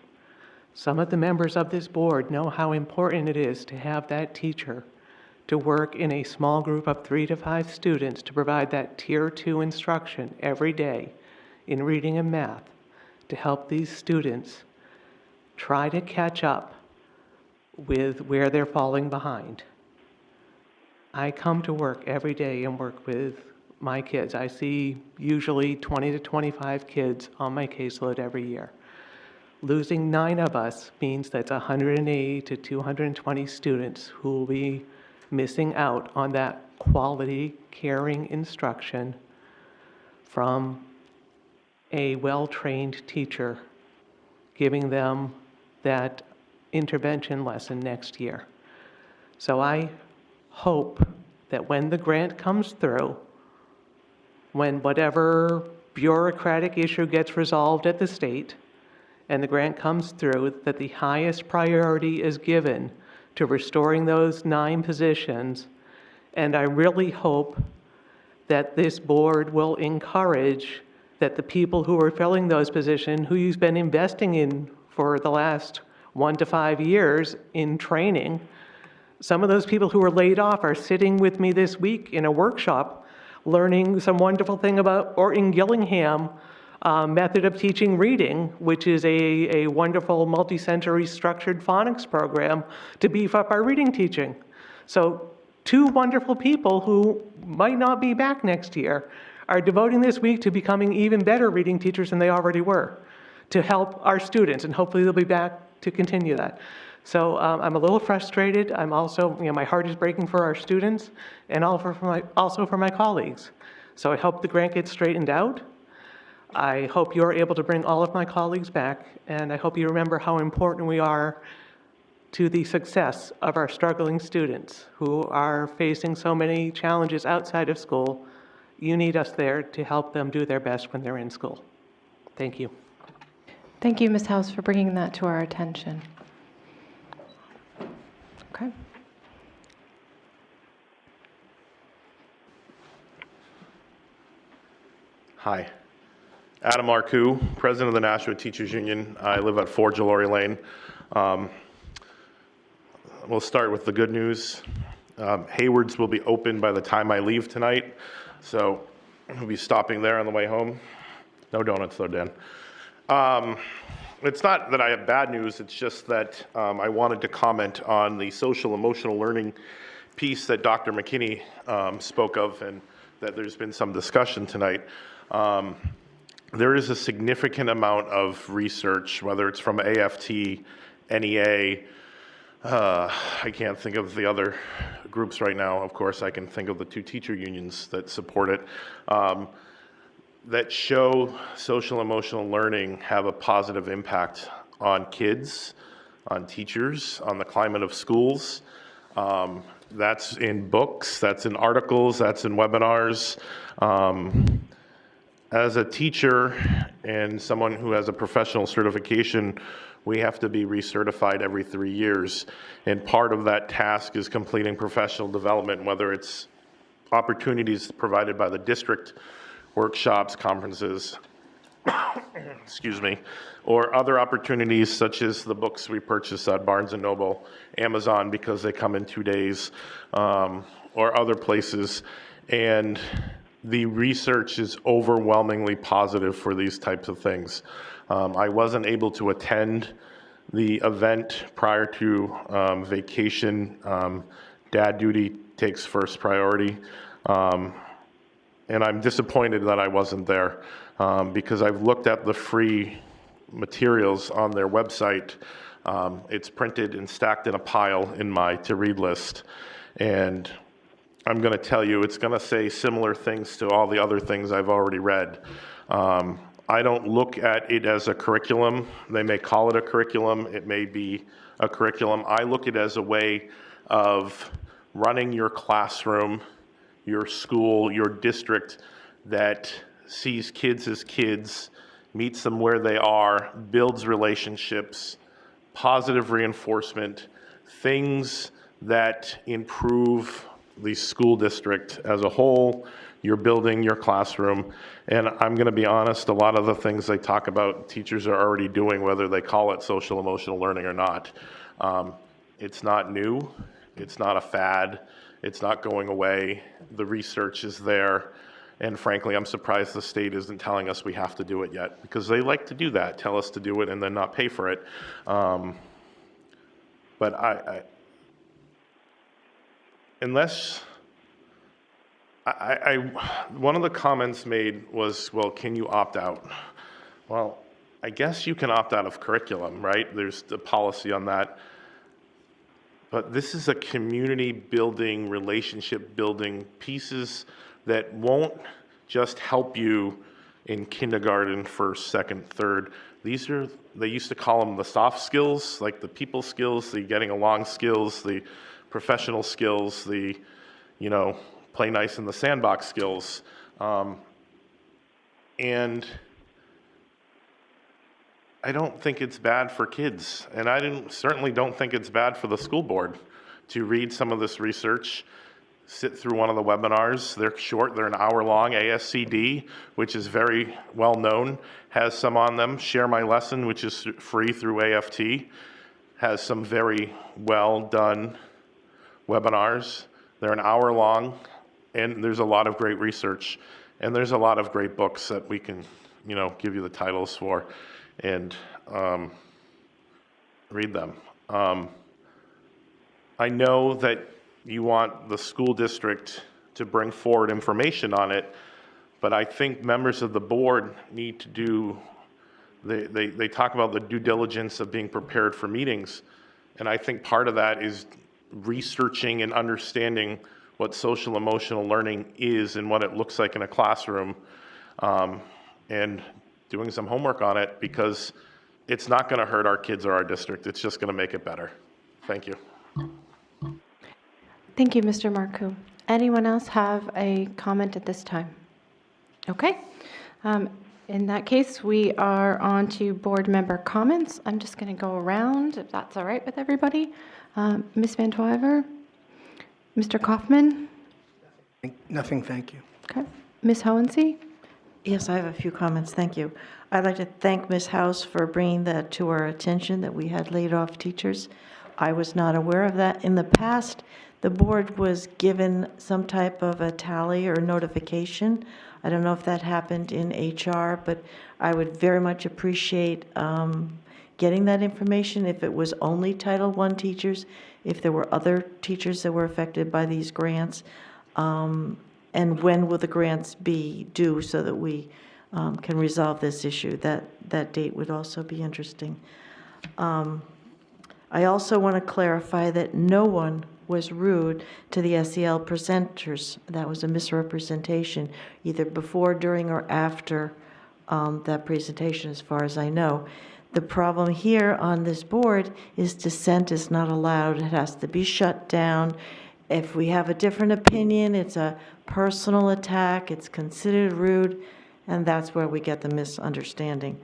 Some of the members of this board know how important it is to have that teacher to work in a small group of 3 to 5 students to provide that Tier 2 instruction every day in reading and math to help these students try to catch up with where they're falling behind. I come to work every day and work with my kids. I see usually 20 to 25 kids on my caseload every year. Losing 9 of us means that's 180 to 220 students who will be missing out on that quality, caring instruction from a well-trained teacher, giving them that intervention lesson next year. So I hope that when the grant comes through, when whatever bureaucratic issue gets resolved at the state and the grant comes through, that the highest priority is given to restoring those 9 positions. And I really hope that this board will encourage that the people who are filling those positions, who you've been investing in for the last 1 to 5 years in training, some of those people who were laid off are sitting with me this week in a workshop learning some wonderful thing about Orton Gillingham method of teaching reading, which is a wonderful multi-sensory structured phonics program to beef up our reading teaching. So 2 wonderful people who might not be back next year are devoting this week to becoming even better reading teachers than they already were, to help our students, and hopefully they'll be back to continue that. So I'm a little frustrated. I'm also, my heart is breaking for our students and also for my colleagues. So I hope the grant gets straightened out. I hope you're able to bring all of my colleagues back, and I hope you remember how important we are to the success of our struggling students who are facing so many challenges outside of school. You need us there to help them do their best when they're in school. Thank you. Thank you, Ms. House, for bringing that to our attention. Okay. Hi. Adam Marcoux, President of the Nashua Teachers Union. I live at 4 Jalori Lane. We'll start with the good news. Hayward's will be open by the time I leave tonight, so we'll be stopping there on the way home. No donuts though, Dan. It's not that I have bad news, it's just that I wanted to comment on the social emotional learning piece that Dr. McKinney spoke of, and that there's been some discussion tonight. There is a significant amount of research, whether it's from AFT, NEA, I can't think of the other groups right now. Of course, I can think of the 2 teacher unions that support it, that show social emotional learning have a positive impact on kids, on teachers, on the climate of schools. That's in books, that's in articles, that's in webinars. As a teacher and someone who has a professional certification, we have to be recertified every 3 years. And part of that task is completing professional development, whether it's opportunities provided by the district, workshops, conferences, excuse me, or other opportunities such as the books we purchase at Barnes & Noble, Amazon because they come in 2 days, or other places. And the research is overwhelmingly positive for these types of things. I wasn't able to attend the event prior to vacation. Dad duty takes first priority. And I'm disappointed that I wasn't there because I've looked at the free materials on their website. It's printed and stacked in a pile in my to-read list. And I'm going to tell you, it's going to say similar things to all the other things I've already read. I don't look at it as a curriculum. They may call it a curriculum. It may be a curriculum. I look at it as a way of running your classroom, your school, your district that sees kids as kids, meets them where they are, builds relationships, positive reinforcement, things that improve the school district as a whole, your building, your classroom. And I'm going to be honest, a lot of the things they talk about, teachers are already doing, whether they call it social emotional learning or not. It's not new. It's not a fad. It's not going away. The research is there. And frankly, I'm surprised the state isn't telling us we have to do it yet, because they like to do that, tell us to do it and then not pay for it. But one of the comments made was, well, can you opt out? Well, I guess you can opt out of curriculum, right? There's the policy on that. But this is a community building, relationship building pieces that won't just help you in kindergarten, first, second, third. These are, they used to call them the soft skills, like the people skills, the getting along skills, the professional skills, the, play nice in the sandbox skills. And I don't think it's bad for kids. And I certainly don't think it's bad for the school board to read some of this research, sit through one of the webinars. They're short, they're an hour long. ASCD, which is very well known, has some on them. Share My Lesson, which is free through AFT, has some very well done webinars. They're an hour long, and there's a lot of great research. And there's a lot of great books that we can, give you the titles for and read them. I know that you want the school district to bring forward information on it, but I think members of the board need to do, they talk about the due diligence of being prepared for meetings, and I think part of that is researching and understanding what social emotional learning is and what it looks like in a classroom, and doing some homework on it, because it's not going to hurt our kids or our district. It's just going to make it better. Thank you. Thank you, Mr. Marcoux. Anyone else have a comment at this time? Okay. In that case, we are on to board member comments. I'm just going to go around, if that's all right with everybody. Ms. Van Twyver? Mr. Kaufman? Nothing, thank you. Okay. Ms. Hohensee? Yes, I have a few comments, thank you. I'd like to thank Ms. House for bringing that to our attention, that we had laid off teachers. I was not aware of that. In the past, the board was given some type of a tally or notification. I don't know if that happened in HR, but I would very much appreciate getting that information if it was only Title I teachers, if there were other teachers that were affected by these grants, and when will the grants be due so that we can resolve this issue. That date would also be interesting. I also want to clarify that no one was rude to the SEL presenters. That was a misrepresentation, either before, during, or after that presentation, as far as I know. The problem here on this board is dissent is not allowed. It has to be shut down. If we have a different opinion, it's a personal attack, it's considered rude, and that's where we get the misunderstanding.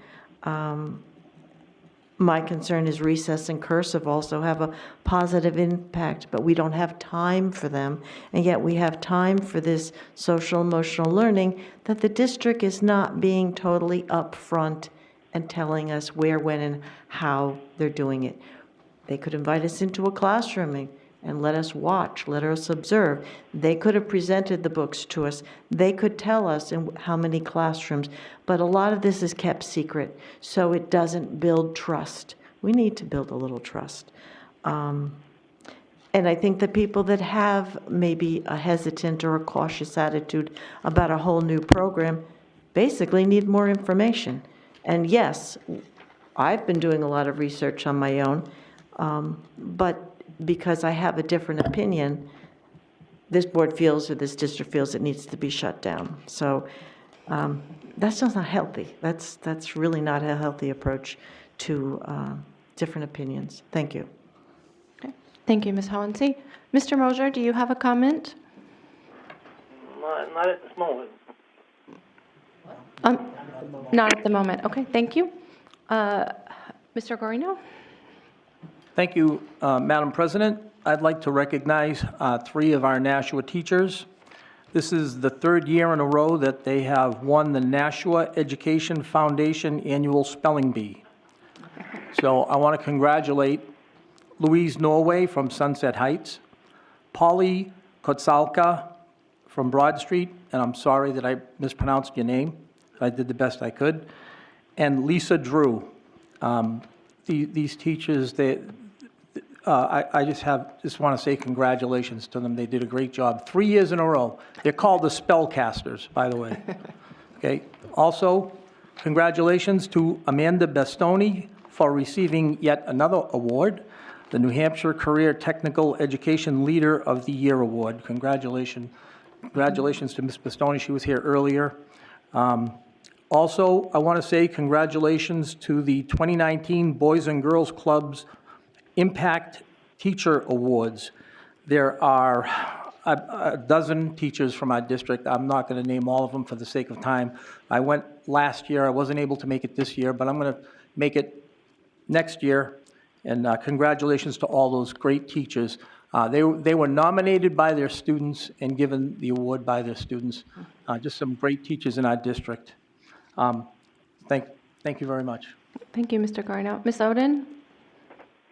My concern is recess and cursive also have a positive impact, but we don't have time for them, and yet we have time for this social emotional learning that the district is not being totally upfront and telling us where, when, and how they're doing it. They could invite us into a classroom and let us watch, let us observe. They could have presented the books to us. They could tell us in how many classrooms, but a lot of this is kept secret, so it doesn't build trust. We need to build a little trust. And I think the people that have maybe a hesitant or a cautious attitude about a whole new program basically need more information. And yes, I've been doing a lot of research on my own, but because I have a different opinion, this board feels or this district feels it needs to be shut down. So that's just not healthy. That's really not a healthy approach to different opinions. Thank you. Okay. Thank you, Ms. Hohensee. Mr. Mosier, do you have a comment? Not at this moment. Not at the moment. Okay, thank you. Mr. Guarino? Thank you, Madam President. I'd like to recognize 3 of our Nashua teachers. This is the 3rd year in a row that they have won the Nashua Education Foundation Annual Spelling Bee. So I want to congratulate Louise Norway from Sunset Heights, Polly Kotsalka from Broad Street, and I'm sorry that I mispronounced your name. I did the best I could, and Lisa Drew. These teachers, I just want to say congratulations to them. They did a great job. 3 years in a row. They're called the Spellcasters, by the way. Okay. Also, congratulations to Amanda Bastoni for receiving yet another award, the New Hampshire Career Technical Education Leader of the Year Award. Congratulations to Ms. Bastoni. She was here earlier. Also, I want to say congratulations to the 2019 Boys and Girls Club's Impact Teacher Awards. There are a dozen teachers from our district. I'm not going to name all of them for the sake of time. I went last year. I wasn't able to make it this year, but I'm going to make it next year. And congratulations to all those great teachers. They were nominated by their students and given the award by their students. Just some great teachers in our district. Thank you very much. Thank you, Mr. Guarino. Ms. Oden?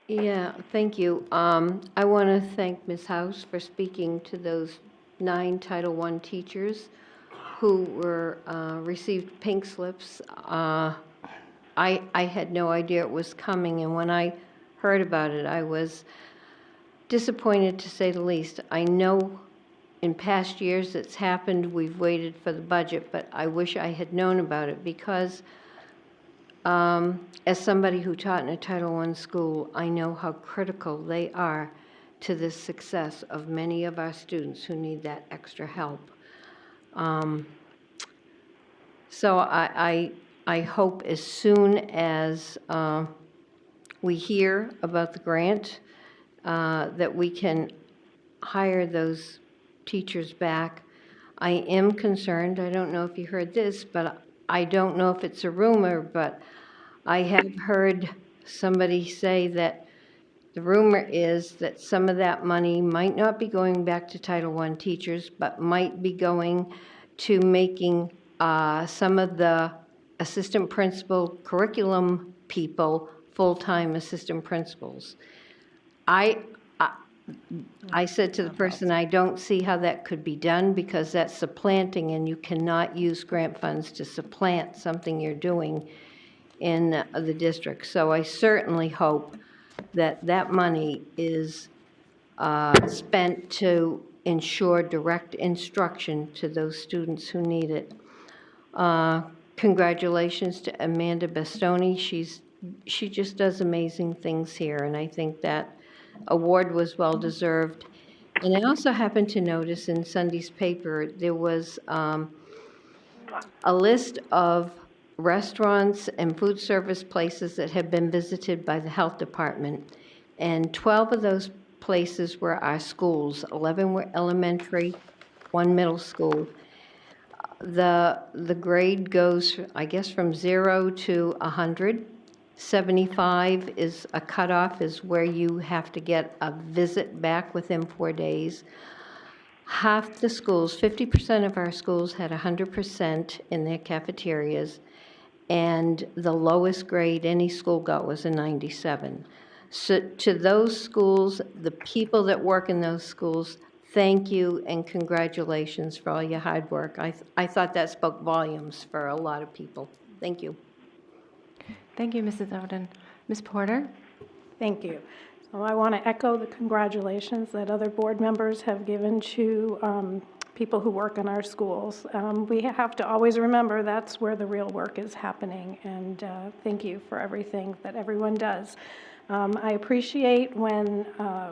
Yeah, thank you. I want to thank Ms. House for speaking to those 9 Title I teachers who were received pink slips. I had no idea it was coming, and when I heard about it, I was disappointed, to say the least. I know in past years it's happened, we've waited for the budget, but I wish I had known about it because as somebody who taught in a Title I school, I know how critical they are to the success of many of our students who need that extra help. So I hope as soon as we hear about the grant that we can hire those teachers back. I am concerned, I don't know if you heard this, but I don't know if it's a rumor, but I have heard somebody say that the rumor is that some of that money might not be going back to Title I teachers, but might be going to making some of the assistant principal curriculum people full-time assistant principals. I said to the person, I don't see how that could be done because that's supplanting, and you cannot use grant funds to supplant something you're doing in the district. So I certainly hope that that money is spent to ensure direct instruction to those students who need it. Congratulations to Amanda Bastoni. She just does amazing things here, and I think that award was well-deserved. And I also happened to notice in Sunday's paper, there was a list of restaurants and food service places that have been visited by the health department. And 12 of those places were our schools. 11 were elementary, 1 middle school. The grade goes, I guess, from 0 to 100. 75 is a cutoff, is where you have to get a visit back within 4 days. Half the schools, 50% of our schools had 100% in their cafeterias, and the lowest grade any school got was a 97. So to those schools, the people that work in those schools, thank you and congratulations for all your hard work. I thought that spoke volumes for a lot of people. Thank you. Thank you, Mrs. Oden. Ms. Porter? Thank you. So I want to echo the congratulations that other board members have given to people who work in our schools. We have to always remember that's where the real work is happening, and thank you for everything that everyone does. I appreciate when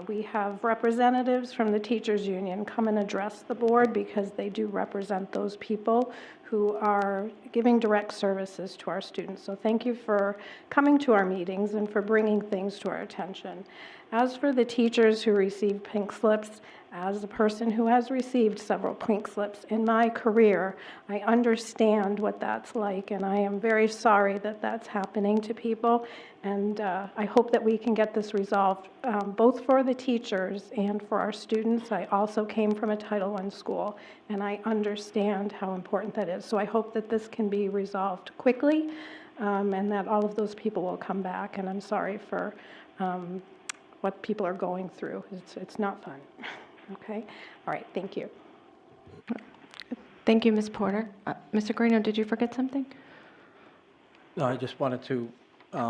we have representatives from the teachers union come and address the board, because they do represent those people who are giving direct services to our students. So thank you for coming to our meetings and for bringing things to our attention. As for the teachers who received pink slips, as a person who has received several pink slips in my career, I understand what that's like, and I am very sorry that that's happening to people. And I hope that we can get this resolved, both for the teachers and for our students. I also came from a Title I school, and I understand how important that is. So I hope that this can be resolved quickly, and that all of those people will come back. And I'm sorry for what people are going through. It's not fun. Okay? All right, thank you. Thank you, Ms. Porter. Mr. Guarino, did you forget something? No, I just wanted to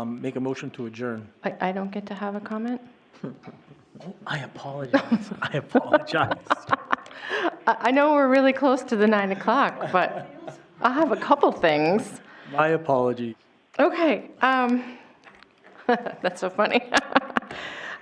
make a motion to adjourn. I don't get to have a comment? I apologize. I apologize. I know we're really close to the 9 o'clock, but I have a couple things. My apology. Okay. That's so funny.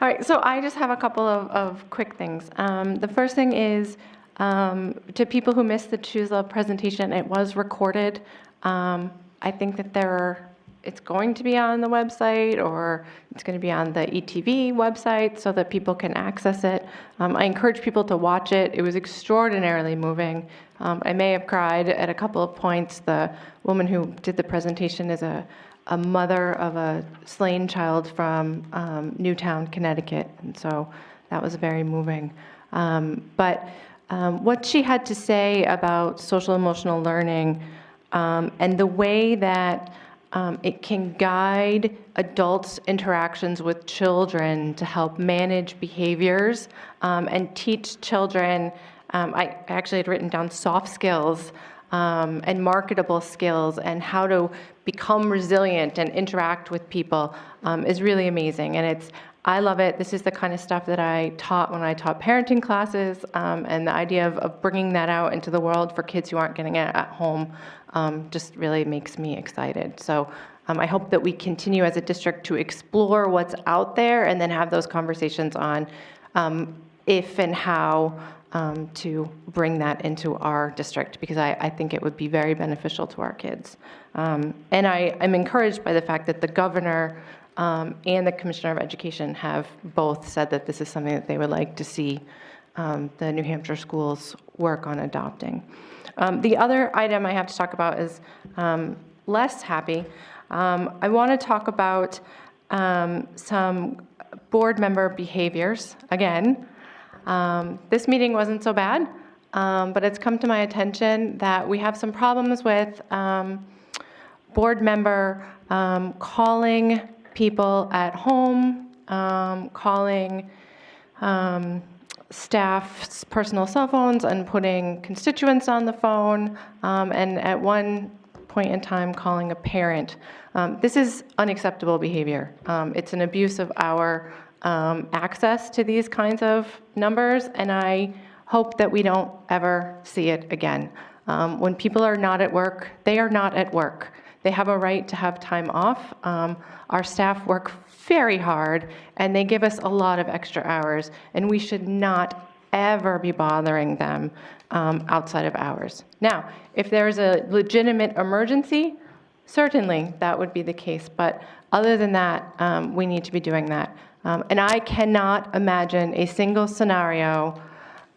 All right, so I just have a couple of quick things. The first thing is to people who missed the Choose Love presentation, it was recorded. I think that it's going to be on the website, or it's going to be on the ETV website so that people can access it. I encourage people to watch it. It was extraordinarily moving. I may have cried at a couple of points. The woman who did the presentation is a mother of a slain child from Newtown, Connecticut, and so that was very moving. But what she had to say about social emotional learning and the way that it can guide adults' interactions with children to help manage behaviors and teach children. I actually had written down soft skills and marketable skills and how to become resilient and interact with people is really amazing. And I love it. This is the kind of stuff that I taught when I taught parenting classes, and the idea of bringing that out into the world for kids who aren't getting it at home just really makes me excited. So I hope that we continue as a district to explore what's out there and then have those conversations on if and how to bring that into our district, because I think it would be very beneficial to our kids. And I'm encouraged by the fact that the governor and the Commissioner of Education have both said that this is something that they would like to see the New Hampshire schools work on adopting. The other item I have to talk about is less happy. I want to talk about some board member behaviors. Again, this meeting wasn't so bad, but it's come to my attention that we have some problems with board member calling people at home, calling staff's personal cell phones and putting constituents on the phone, and at one point in time calling a parent. This is unacceptable behavior. It's an abuse of our access to these kinds of numbers, and I hope that we don't ever see it again. When people are not at work, they are not at work. They have a right to have time off. Our staff work very hard, and they give us a lot of extra hours, and we should not ever be bothering them outside of hours. Now, if there's a legitimate emergency, certainly that would be the case, but other than that, we need to be doing that. And I cannot imagine a single scenario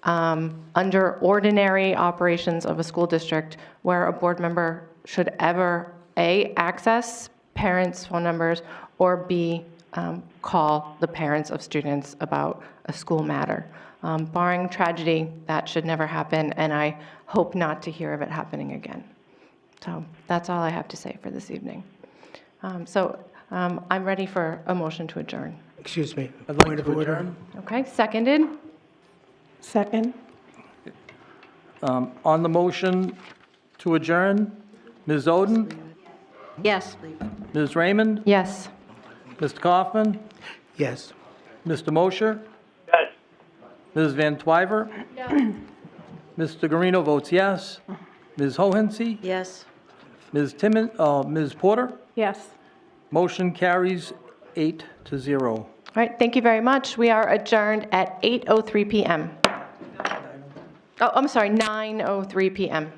under ordinary operations of a school district where a board member should ever, A, access parents' phone numbers, or B, call the parents of students about a school matter. Barring tragedy, that should never happen, and I hope not to hear of it happening again. So that's all I have to say for this evening. I'm ready for a motion to adjourn. Excuse me. I'd like Point of to order. adjourn. Okay, seconded? Second. On the motion to adjourn, Ms. Oden? Yes. Ms. Raymond? Yes. Mr. Kaufman? Yes. Mr. Mosher? Yes. Ms. Van Twyver? Mr. Garino votes yes. Ms. Hohensee? Yes. Ms. Porter? Yes. Motion carries 8-0. All right, thank you very much. We are adjourned at 8:03 p.m. Oh, I'm sorry, 9:03 p.m.